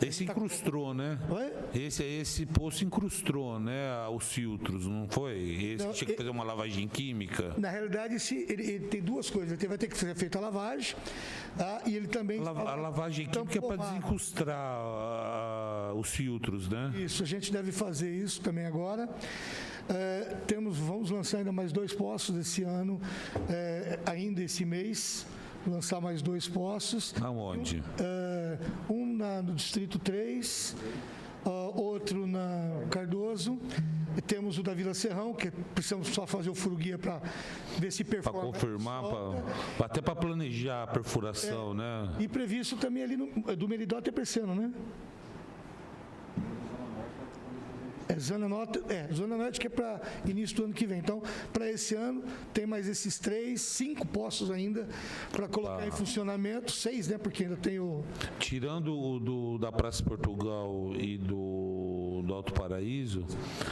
Esse incrustou, né? Oi? Esse poço incrustou, né? Os filtros, não foi? Esse Não, tinha que fazer uma lavagem química. Na realidade, ele tem duas coisas. Ele vai ter que ser feita a lavagem, e ele também... A lavagem química é para desincrustar os filtros, né? Isso, a gente deve fazer isso também agora. Vamos lançar ainda mais 2 poços esse ano, ainda esse mês. Lançar mais 2 poços. Aonde? Um no Distrito 3, outro na Cardoso. E temos o da Vila Serrão, que precisamos só fazer o furuguia para ver se performa. Para confirmar, até para planejar a perfuração, né? E previsto também ali do Meridó até Persiano, né? Zona Norte, que é para início do ano que vem. Então, para esse ano, tem mais esses 5 poços ainda para colocar em funcionamento. 6, né? Porque ainda tem o... Tirando o da Praça Portugal e do Alto Paraíso,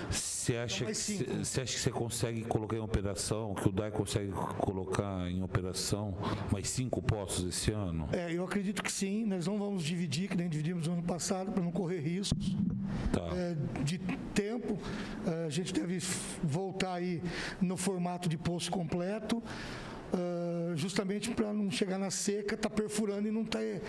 você acha que você consegue colocar em operação, que o DAI consegue colocar em operação mais 5 poços esse ano? Eu acredito que sim. Nós não vamos dividir, que nem dividimos no ano passado, para não correr riscos. Tá. De tempo, a gente deve voltar aí no formato de poço completo, justamente para não chegar na seca, estar perfurando e não ter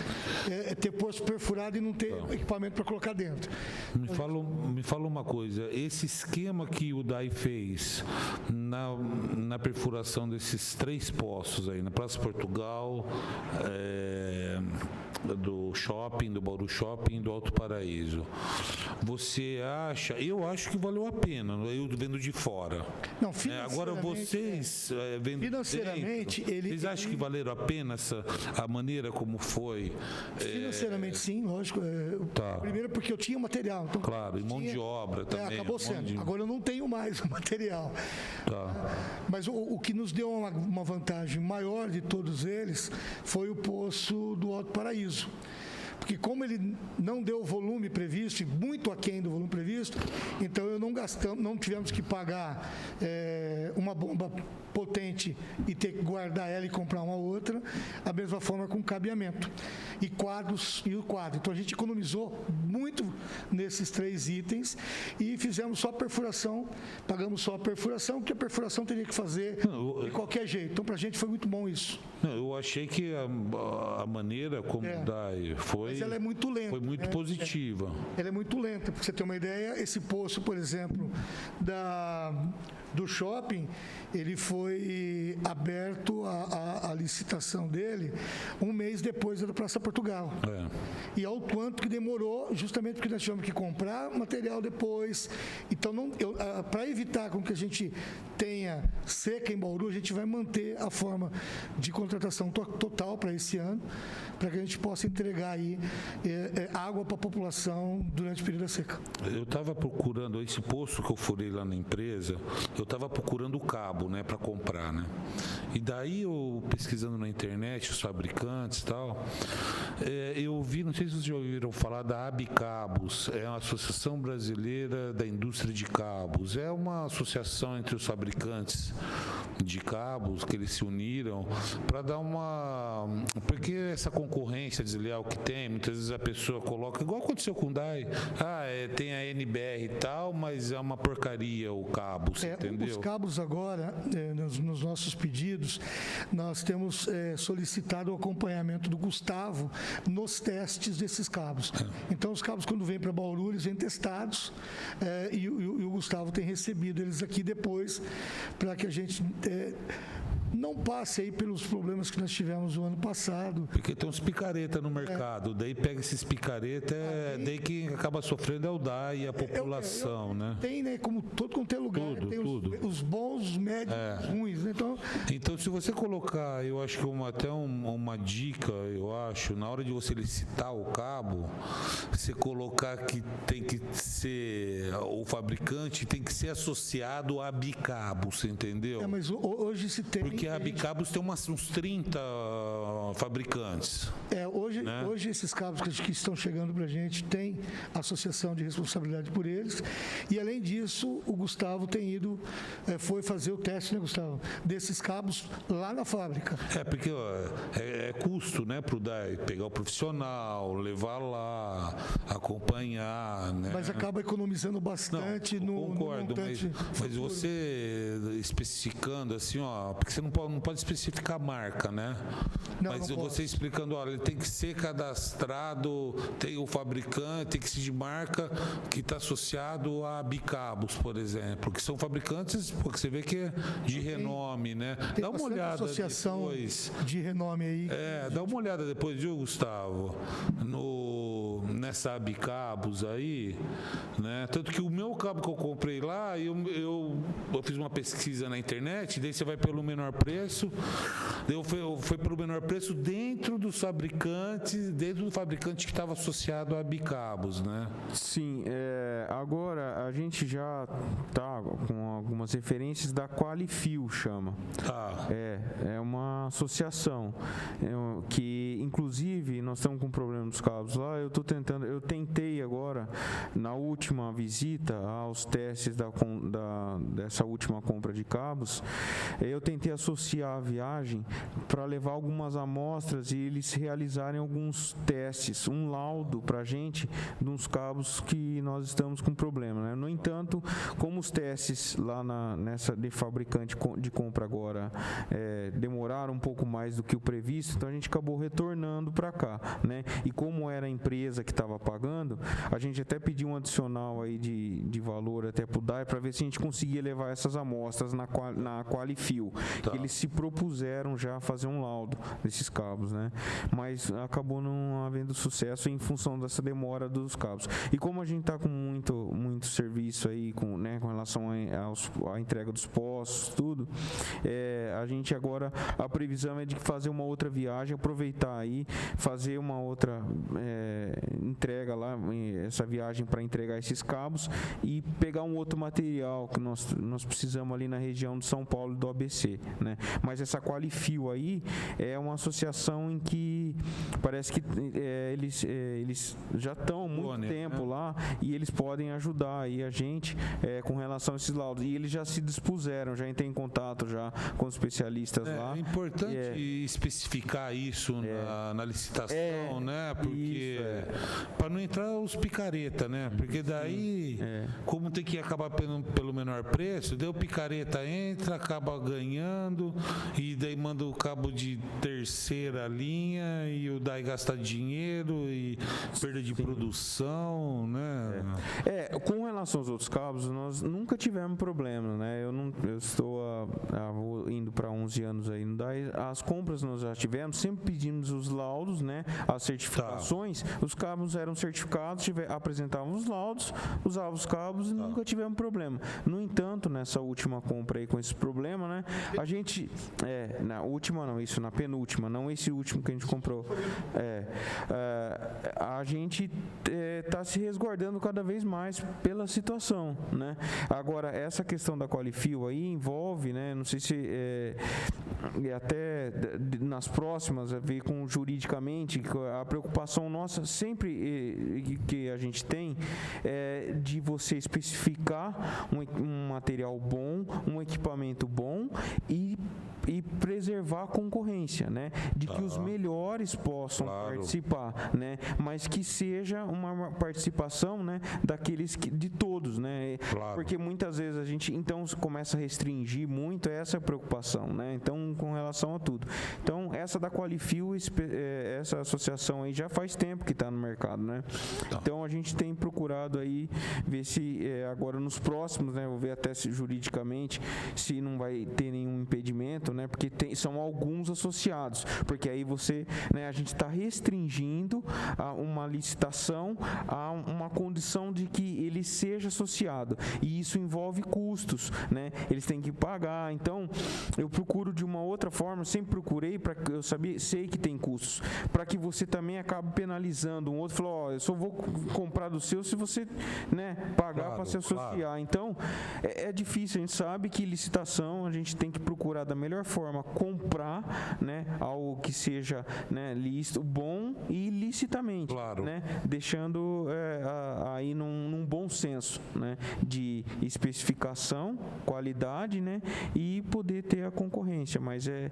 poço perfurado e não ter equipamento para colocar dentro. Me fala uma coisa, esse esquema que o DAI fez na perfuração desses 3 poços aí, na Praça Portugal, do shopping, do Bauru Shopping e do Alto Paraíso, você acha? Eu acho que valeu a pena, eu vendo de fora. Não, agora vocês vendo financeiramente, dentro, vocês acham que valeram a pena a maneira como foi? Financeiramente, sim, lógico. Primeiro porque eu tinha material. Então, claro, e mão de obra também. Acabou sendo. Agora eu não tenho mais o material. Mas o que nos deu uma vantagem maior de todos eles foi o poço do Alto Paraíso. porque como ele não deu o volume previsto, muito aquém do volume previsto, então não tivemos que pagar uma bomba potente e ter que guardar ela e comprar uma outra, a mesma forma com cabeamento e quadros e o quadro. Então a gente economizou muito nesses 3 itens e fizemos só perfuração, pagamos só a perfuração, porque a perfuração teria que fazer de qualquer jeito. Então para a gente foi muito bom isso. Eu achei que a maneira como o DAI foi, mas ela é muito lenta, foi muito positiva. Ela é muito lenta, para você ter uma ideia, esse poço, por exemplo, do shopping, ele foi aberto a licitação dele 1 mês depois da Praça Portugal. E ao quanto que demorou, justamente porque nós tivemos que comprar material depois. Então, para evitar com que a gente tenha seca em Bauru, a gente vai manter a forma de contratação total para esse ano, para que a gente possa entregar aí água para a população durante o período da seca. Eu estava procurando esse poço que eu furei lá na empresa, eu estava procurando o cabo, né, para comprar, né? E daí eu pesquisando na internet os fabricantes e tal, eu vi, não sei se vocês já ouviram falar da Abicabos, é a Associação Brasileira da Indústria de Cabos, é uma associação entre os fabricantes de cabos que eles se uniram para dar porque essa concorrência desleal que tem, muitas vezes a pessoa coloca, igual aconteceu com o DAI, tem a NBR e tal, mas é uma porcaria o cabo, você entendeu? Os cabos agora, nos nossos pedidos, nós temos solicitado o acompanhamento do Gustavo nos testes desses cabos. Então, os cabos, quando vêm para Bauru, eles vêm testados e o Gustavo tem recebido eles aqui depois, para que a gente não passe aí pelos problemas que nós tivemos no ano passado. Porque tem uns picareta no mercado, daí pega esses picareta, daí quem acaba sofrendo é o DAI e a população, né? Tem, né? Como todo quanto é lugar, tem os bons, os médios, os ruins, né? Então, se você colocar, eu acho que até uma dica, eu acho, na hora de você licitar o cabo, você colocar que tem que ser, o fabricante tem que ser associado a Abicabos, você entendeu? Mas hoje se tem... Porque a Abicabos tem uns 30 fabricantes. Hoje esses cabos que estão chegando para a gente tem associação de responsabilidade por eles. E além disso, o Gustavo foi fazer o teste, né, Gustavo? Desses cabos lá na fábrica. Porque é custo, né, para o DAI pegar o profissional, levar lá, acompanhar, né? Mas acaba economizando bastante no montante. Mas você especificando assim, porque você não pode especificar a marca, né? Mas você explicando, ele tem que ser cadastrado, tem o fabricante, tem que ser de marca que está associado a Abicabos, por exemplo, que são fabricantes, porque você vê que é de renome, né? Tem dá uma olhada associação depois. De renome aí. Dá uma olhada depois, viu, Gustavo? Nessa Abicabos aí, né? Tanto que o meu cabo que eu comprei lá, eu fiz uma pesquisa na internet, daí você vai pelo menor preço, eu fui pelo menor preço dentro do fabricante que estava associado a Abicabos, né? Sim, agora a gente já está com algumas referências da Qualifil, chama. É uma associação que, inclusive, nós estamos com um problema dos cabos lá, eu tentei agora, na última visita aos testes dessa última compra de cabos, eu tentei associar a viagem para levar algumas amostras e eles realizarem alguns testes, um laudo para a gente de uns cabos que nós estamos com problema, né? No entanto, como os testes lá nessa de fabricante de compra agora demoraram um pouco mais do que o previsto, então a gente acabou retornando para cá, né? E como era a empresa que estava pagando, a gente até pediu um adicional aí de valor até para o DAI para ver se a gente conseguia levar essas amostras na Qualifil. Eles se propuseram já a fazer um laudo desses cabos, né? Mas acabou não havendo sucesso em função dessa demora dos cabos. E como a gente está com muito serviço aí com relação à entrega dos postos, tudo, a gente agora, a previsão é de fazer uma outra viagem, aproveitar aí, fazer uma outra entrega lá, essa viagem para entregar esses cabos e pegar um outro material que nós precisamos ali na região de São Paulo e do ABC, né? né? Mas essa Qualifil aí é uma associação em que parece que eles já estão há muito tempo lá e eles podem ajudar aí a gente com relação a esses laudos. E eles já se dispuseram, já entrei em contato já com os especialistas lá. É importante especificar isso na licitação, né? Porque para não entrar os picareta, né? Porque daí, como tem que acabar pelo menor preço, daí o picareta entra, acaba ganhando e daí manda o cabo de terceira linha e o daí gasta dinheiro e perda de produção, né? Com relação aos outros cabos, nós nunca tivemos problema, né? Eu estou indo para 11 anos aí no DAI. As compras nós já tivemos, sempre pedimos os laudos, né? As certificações, os cabos eram certificados, apresentavam os laudos, usavam os cabos e nunca tivemos problema. No entanto, nessa última compra aí com esse problema, né? A gente, na última não, isso na penúltima, não esse último que a gente comprou. A gente está se resguardando cada vez mais pela situação, né? Agora, essa questão da Qualifil aí envolve, né? Não sei se até nas próximas ver com juridicamente a preocupação nossa sempre que a gente tem é de você especificar um material bom, um equipamento bom e preservar a concorrência, né? De que os melhores possam participar, né? Mas que seja uma participação, né? Daqueles de todos, né? Porque muitas vezes a gente então começa a restringir muito essa preocupação, né? Então, com relação a tudo. Então, essa da Qualifil, essa associação aí já faz tempo que está no mercado, né? Então, a gente tem procurado aí ver se agora nos próximos, né? Vou ver até se juridicamente se não vai ter nenhum impedimento, né? Porque são alguns associados, porque aí a gente está restringindo uma licitação a uma condição de que ele seja associado, e isso envolve custos, né? Eles têm que pagar. Então, eu procuro de uma outra forma, sempre procurei para que eu sei que tem custos, para que você também acabe penalizando um outro, falou, eu só vou comprar do seu se você, né, pagar para se associar. Então, é difícil, a gente sabe que licitação a gente tem que procurar da melhor forma comprar, né, algo que seja, né, lícito, bom e licitamente, né, deixando aí num bom senso, né, de especificação, qualidade, né, e poder ter a concorrência. Mas é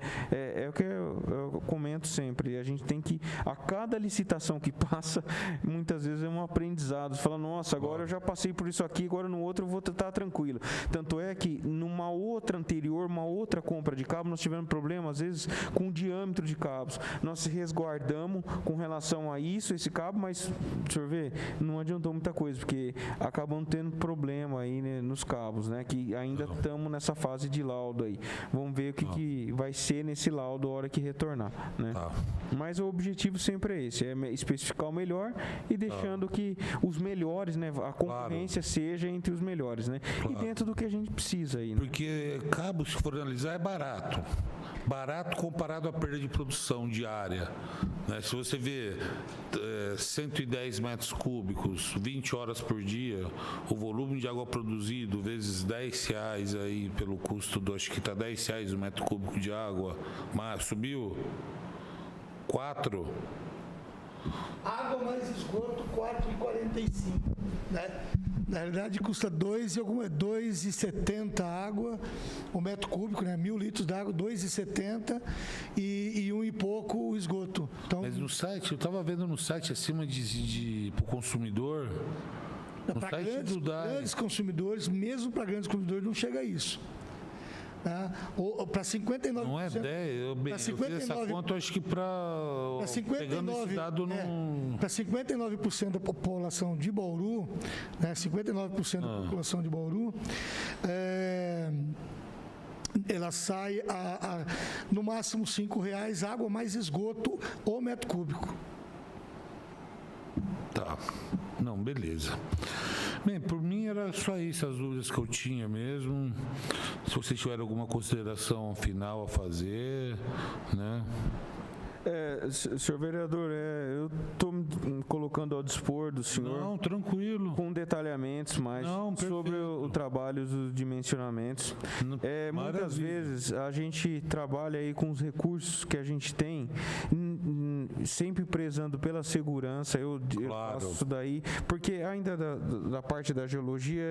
o que eu comento sempre, a gente tem que, a cada licitação que passa, muitas vezes é um aprendizado. Você fala, nossa, agora eu já passei por isso aqui, agora no outro eu vou estar tranquilo. Tanto é que numa outra anterior, uma outra compra de cabo, nós tivemos problema, às vezes, com o diâmetro de cabos. Nós se resguardamos com relação a isso, esse cabo, mas, deixa eu ver, não adiantou muita coisa, porque acabamos tendo problema aí, né, nos cabos, né, que ainda estamos nessa fase de laudo aí. Vamos ver o que vai ser nesse laudo a hora que retornar, né? Mas o objetivo sempre é esse, é especificar o melhor e deixando que os melhores, né, a concorrência seja entre os melhores, né? E dentro do que a gente precisa aí, né? Porque cabos, se for analisar, é barato. Barato comparado à perda de produção diária, né? Se você vê 110 metros cúbicos, 20 horas por dia, o volume de água produzido vezes R$10 aí pelo custo acho que está R$10 o metro cúbico de água, mas subiu 4. Água mais esgoto, 4,45, né? Na realidade, custa 2,70 água, o metro cúbico, né? 1.000 litros de água, 2,70 e um e pouco o esgoto. Então, mas no site, eu estava vendo no site acima para o consumidor. Para grandes consumidores, mesmo para grandes consumidores, não chega a isso. Para 59%. Não é 10, eu fiz essa conta, acho que pegando esse dado para 59% da população de Bauru, né, 59% da população de Bauru, ela sai no máximo R$5, água mais esgoto ou metro cúbico. Tá. Não, beleza. Bem, por mim era só isso, as dúvidas que eu tinha mesmo. Se vocês tiverem alguma consideração final a fazer, né? Senhor vereador, eu estou me colocando ao dispor do senhor. Não, tranquilo. Com detalhamentos mais sobre o trabalho dos dimensionamentos. Muitas vezes a gente trabalha aí com os recursos que a gente tem, sempre prezando pela segurança. Eu faço isso daí, porque ainda da parte da geologia,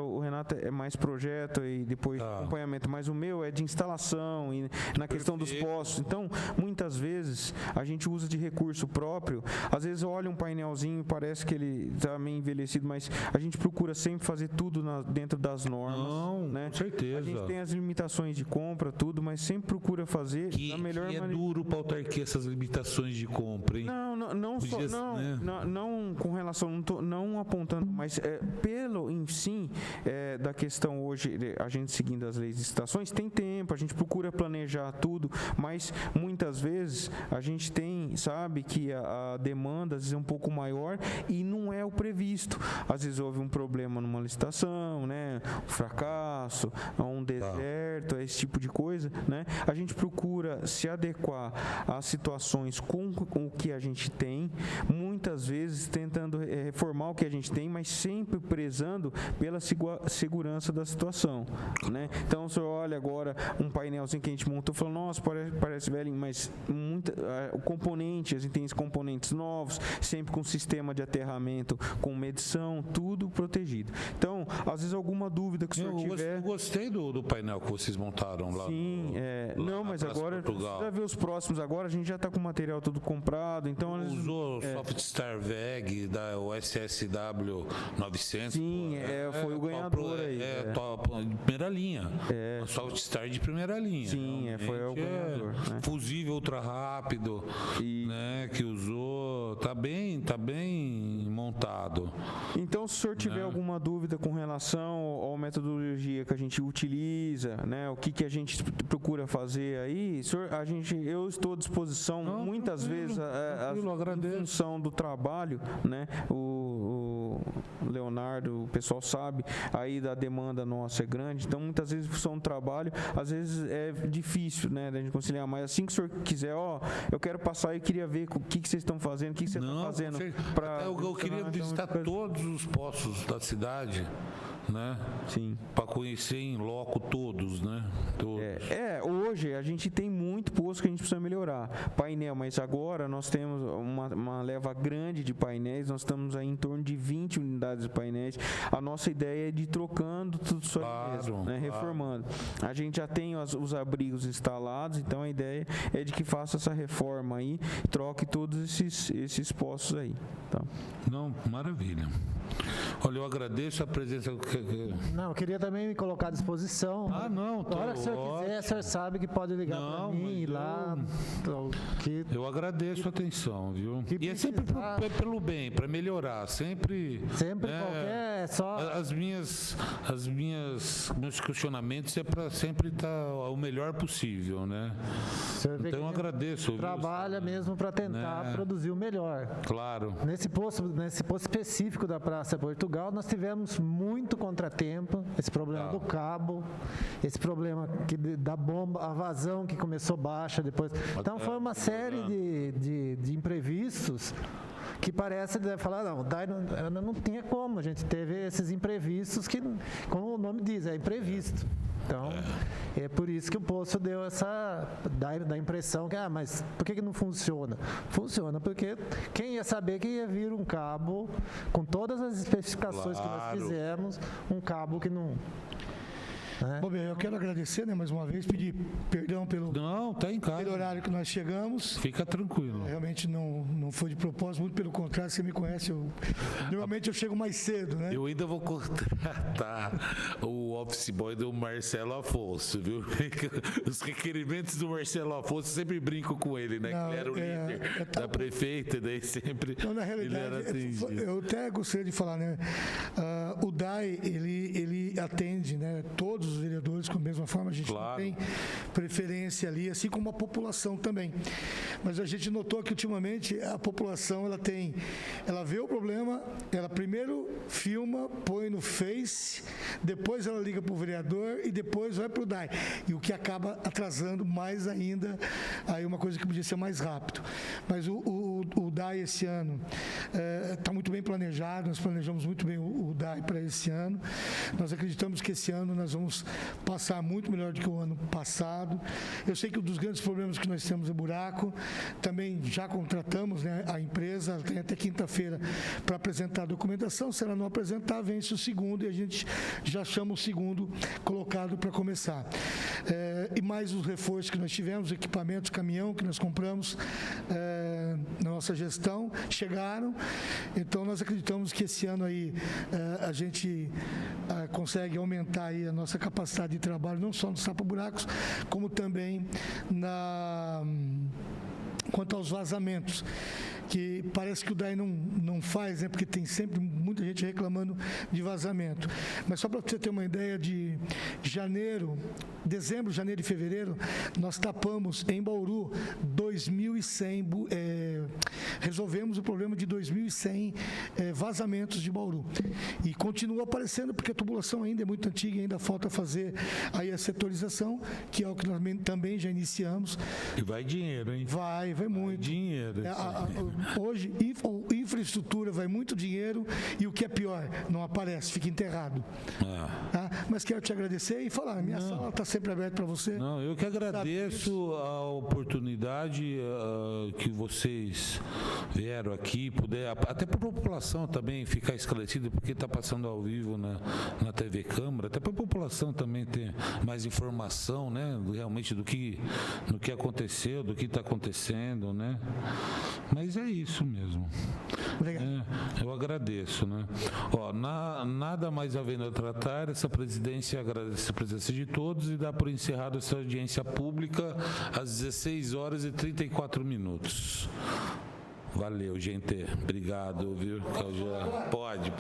o Renato é mais projeto e depois acompanhamento, mas o meu é de instalação e na questão dos postos. Então, muitas vezes a gente usa de recurso próprio. Às vezes olha um painelzinho, parece que ele está meio envelhecido, mas a gente procura sempre fazer tudo dentro das normas. Não, né? Com certeza. A gente tem as limitações de compra, tudo, mas sempre procura fazer da melhor maneira. Duro para autarquia essas limitações de compra, hein? Não com relação, não apontando, mas pelo em si da questão hoje, a gente seguindo as leis de licitações, tem tempo, a gente procura planejar tudo, mas muitas vezes a gente sabe que a demanda às vezes é um pouco maior e não é o previsto. Às vezes houve um problema numa licitação, né? Um fracasso, um deserto, esse tipo de coisa, né? A gente procura se adequar às situações com o que a gente tem, muitas vezes tentando reformar o que a gente tem, mas sempre prezando pela segurança da situação, né? Então, o senhor olha agora um painelzinho que a gente montou, falou, nossa, parece velho, mas o componente, a gente tem esses componentes novos, sempre com sistema de aterramento, com medição, tudo protegido. Então, às vezes alguma dúvida que o senhor tiver... Eu gostei do painel que vocês montaram lá. Sim, mas agora precisa ver os próximos. Agora a gente já está com o material tudo comprado, então... Usou o Softstar VEG, o SSW 900. Sim, foi o ganhador aí. Top, de primeira linha. O Softstar de primeira linha. Sim, foi o ganhador. Né? Fusível ultra rápido, né, que usou, tá bem montado. Então, se o senhor tiver alguma dúvida com relação à metodologia que a gente utiliza, né, o que a gente procura fazer aí, senhor, eu estou à disposição muitas vezes em função do trabalho, né, o Leonardo, o pessoal sabe, aí da demanda nossa é grande, então muitas vezes em função do trabalho, às vezes é difícil, né, da gente conciliar, mas assim que o senhor quiser, eu quero passar e queria ver o que vocês estão fazendo, o que vocês estão fazendo. Eu queria visitar todos os postos da cidade, né? Sim. Para conhecer em loco todos, né? Todos. Hoje a gente tem muito posto que a gente precisa melhorar. Painel, mas agora nós temos uma leva grande de painéis, nós estamos aí em torno de 20 unidades de painéis. A nossa ideia é de ir trocando tudo isso aí mesmo, né? Reformando. A gente já tem os abrigos instalados, então a ideia é de que faça essa reforma aí, troque todos esses postos aí. Tá? Não, maravilha. Olha, eu agradeço a presença. Não, eu queria também me colocar à disposição. Não, a hora que o senhor quiser, o senhor sabe que pode ligar para mim, ir lá. Eu agradeço a atenção, viu? E é sempre pelo bem, para melhorar, sempre. Sempre qualquer, só. Meus questionamentos é para sempre estar o melhor possível, né? Então eu agradeço. Trabalha mesmo para tentar produzir o melhor. Claro. Nesse posto específico da Praça Portugal, nós tivemos muito contratempo, esse problema do cabo, esse problema da bomba, a vazão que começou baixa depois. Então foi uma série de imprevistos que parece falar, não tinha como, a gente teve esses imprevistos que, como o nome diz, é imprevisto. Então, é por isso que o poço deu dá a impressão que, mas por que não funciona? Funciona porque quem ia saber que ia vir um cabo com todas as especificações que nós fizemos, um cabo que não... Bom, bem, eu quero agradecer, mais uma vez, pedir perdão pelo horário que nós chegamos. Fica tranquilo. Realmente não foi de propósito, muito pelo contrário, você me conhece, normalmente eu chego mais cedo, né? Eu ainda vou contratar o office boy do Marcelo Afonso, viu? Os requerimentos do Marcelo Afonso, sempre brinco com ele, né? Que ele era o líder da prefeita, e daí sempre na realidade, ele era atendido. Eu até gostaria de falar, o DAI, ele atende, né, todos os vereadores com a mesma forma, a gente Claro. não tem preferência ali, assim como a população também. Mas a gente notou que ultimamente a população ela vê o problema, ela primeiro filma, põe no Face, depois ela liga para o vereador e depois vai para o DAI. E o que acaba atrasando mais ainda, aí uma coisa que podia ser mais rápido. Mas o DAI esse ano está muito bem planejado, nós planejamos muito bem o DAI para esse ano. Nós acreditamos que esse ano nós vamos passar muito melhor do que o ano passado. Eu sei que um dos grandes problemas que nós temos é buraco. Também já contratamos, né, a empresa, ela tem até quinta-feira para apresentar a documentação. Se ela não apresentar, vence o segundo e a gente já chama o segundo colocado para começar. E mais os reforços que nós tivemos, equipamentos, caminhão que nós compramos na nossa gestão, chegaram. Então, nós acreditamos que esse ano aí a gente consegue aumentar aí a nossa capacidade de trabalho, não só nos tapa-buracos, como também quanto aos vazamentos, que parece que o DAI não faz, né, porque tem sempre muita gente reclamando de vazamento. Mas só para você ter uma ideia, de dezembro, janeiro e fevereiro, nós tapamos em Bauru 2.100, resolvemos o problema de 2.100 vazamentos de Bauru. E continua aparecendo, porque a tubulação ainda é muito antiga e ainda falta fazer aí a setorização, que é o que nós também já iniciamos. E vai dinheiro, hein? Vai muito. Dinheiro. Hoje, infraestrutura vai muito dinheiro e o que é pior, não aparece, fica enterrado. Tá? Mas quero te agradecer e falar, minha sala está sempre aberta para você. Não, eu que agradeço a oportunidade que vocês vieram aqui, até para a população também ficar esclarecida, porque está passando ao vivo na TV Câmara, até para a população também ter mais informação, né, realmente do que aconteceu, do que está acontecendo, né? Mas é isso mesmo. Obrigado. Eu agradeço, né? Nada mais havendo a tratar, essa presidência agradece a presença de todos e dá por encerrado essa audiência pública às 16h34. Valeu, gente. Obrigado, viu? Pode.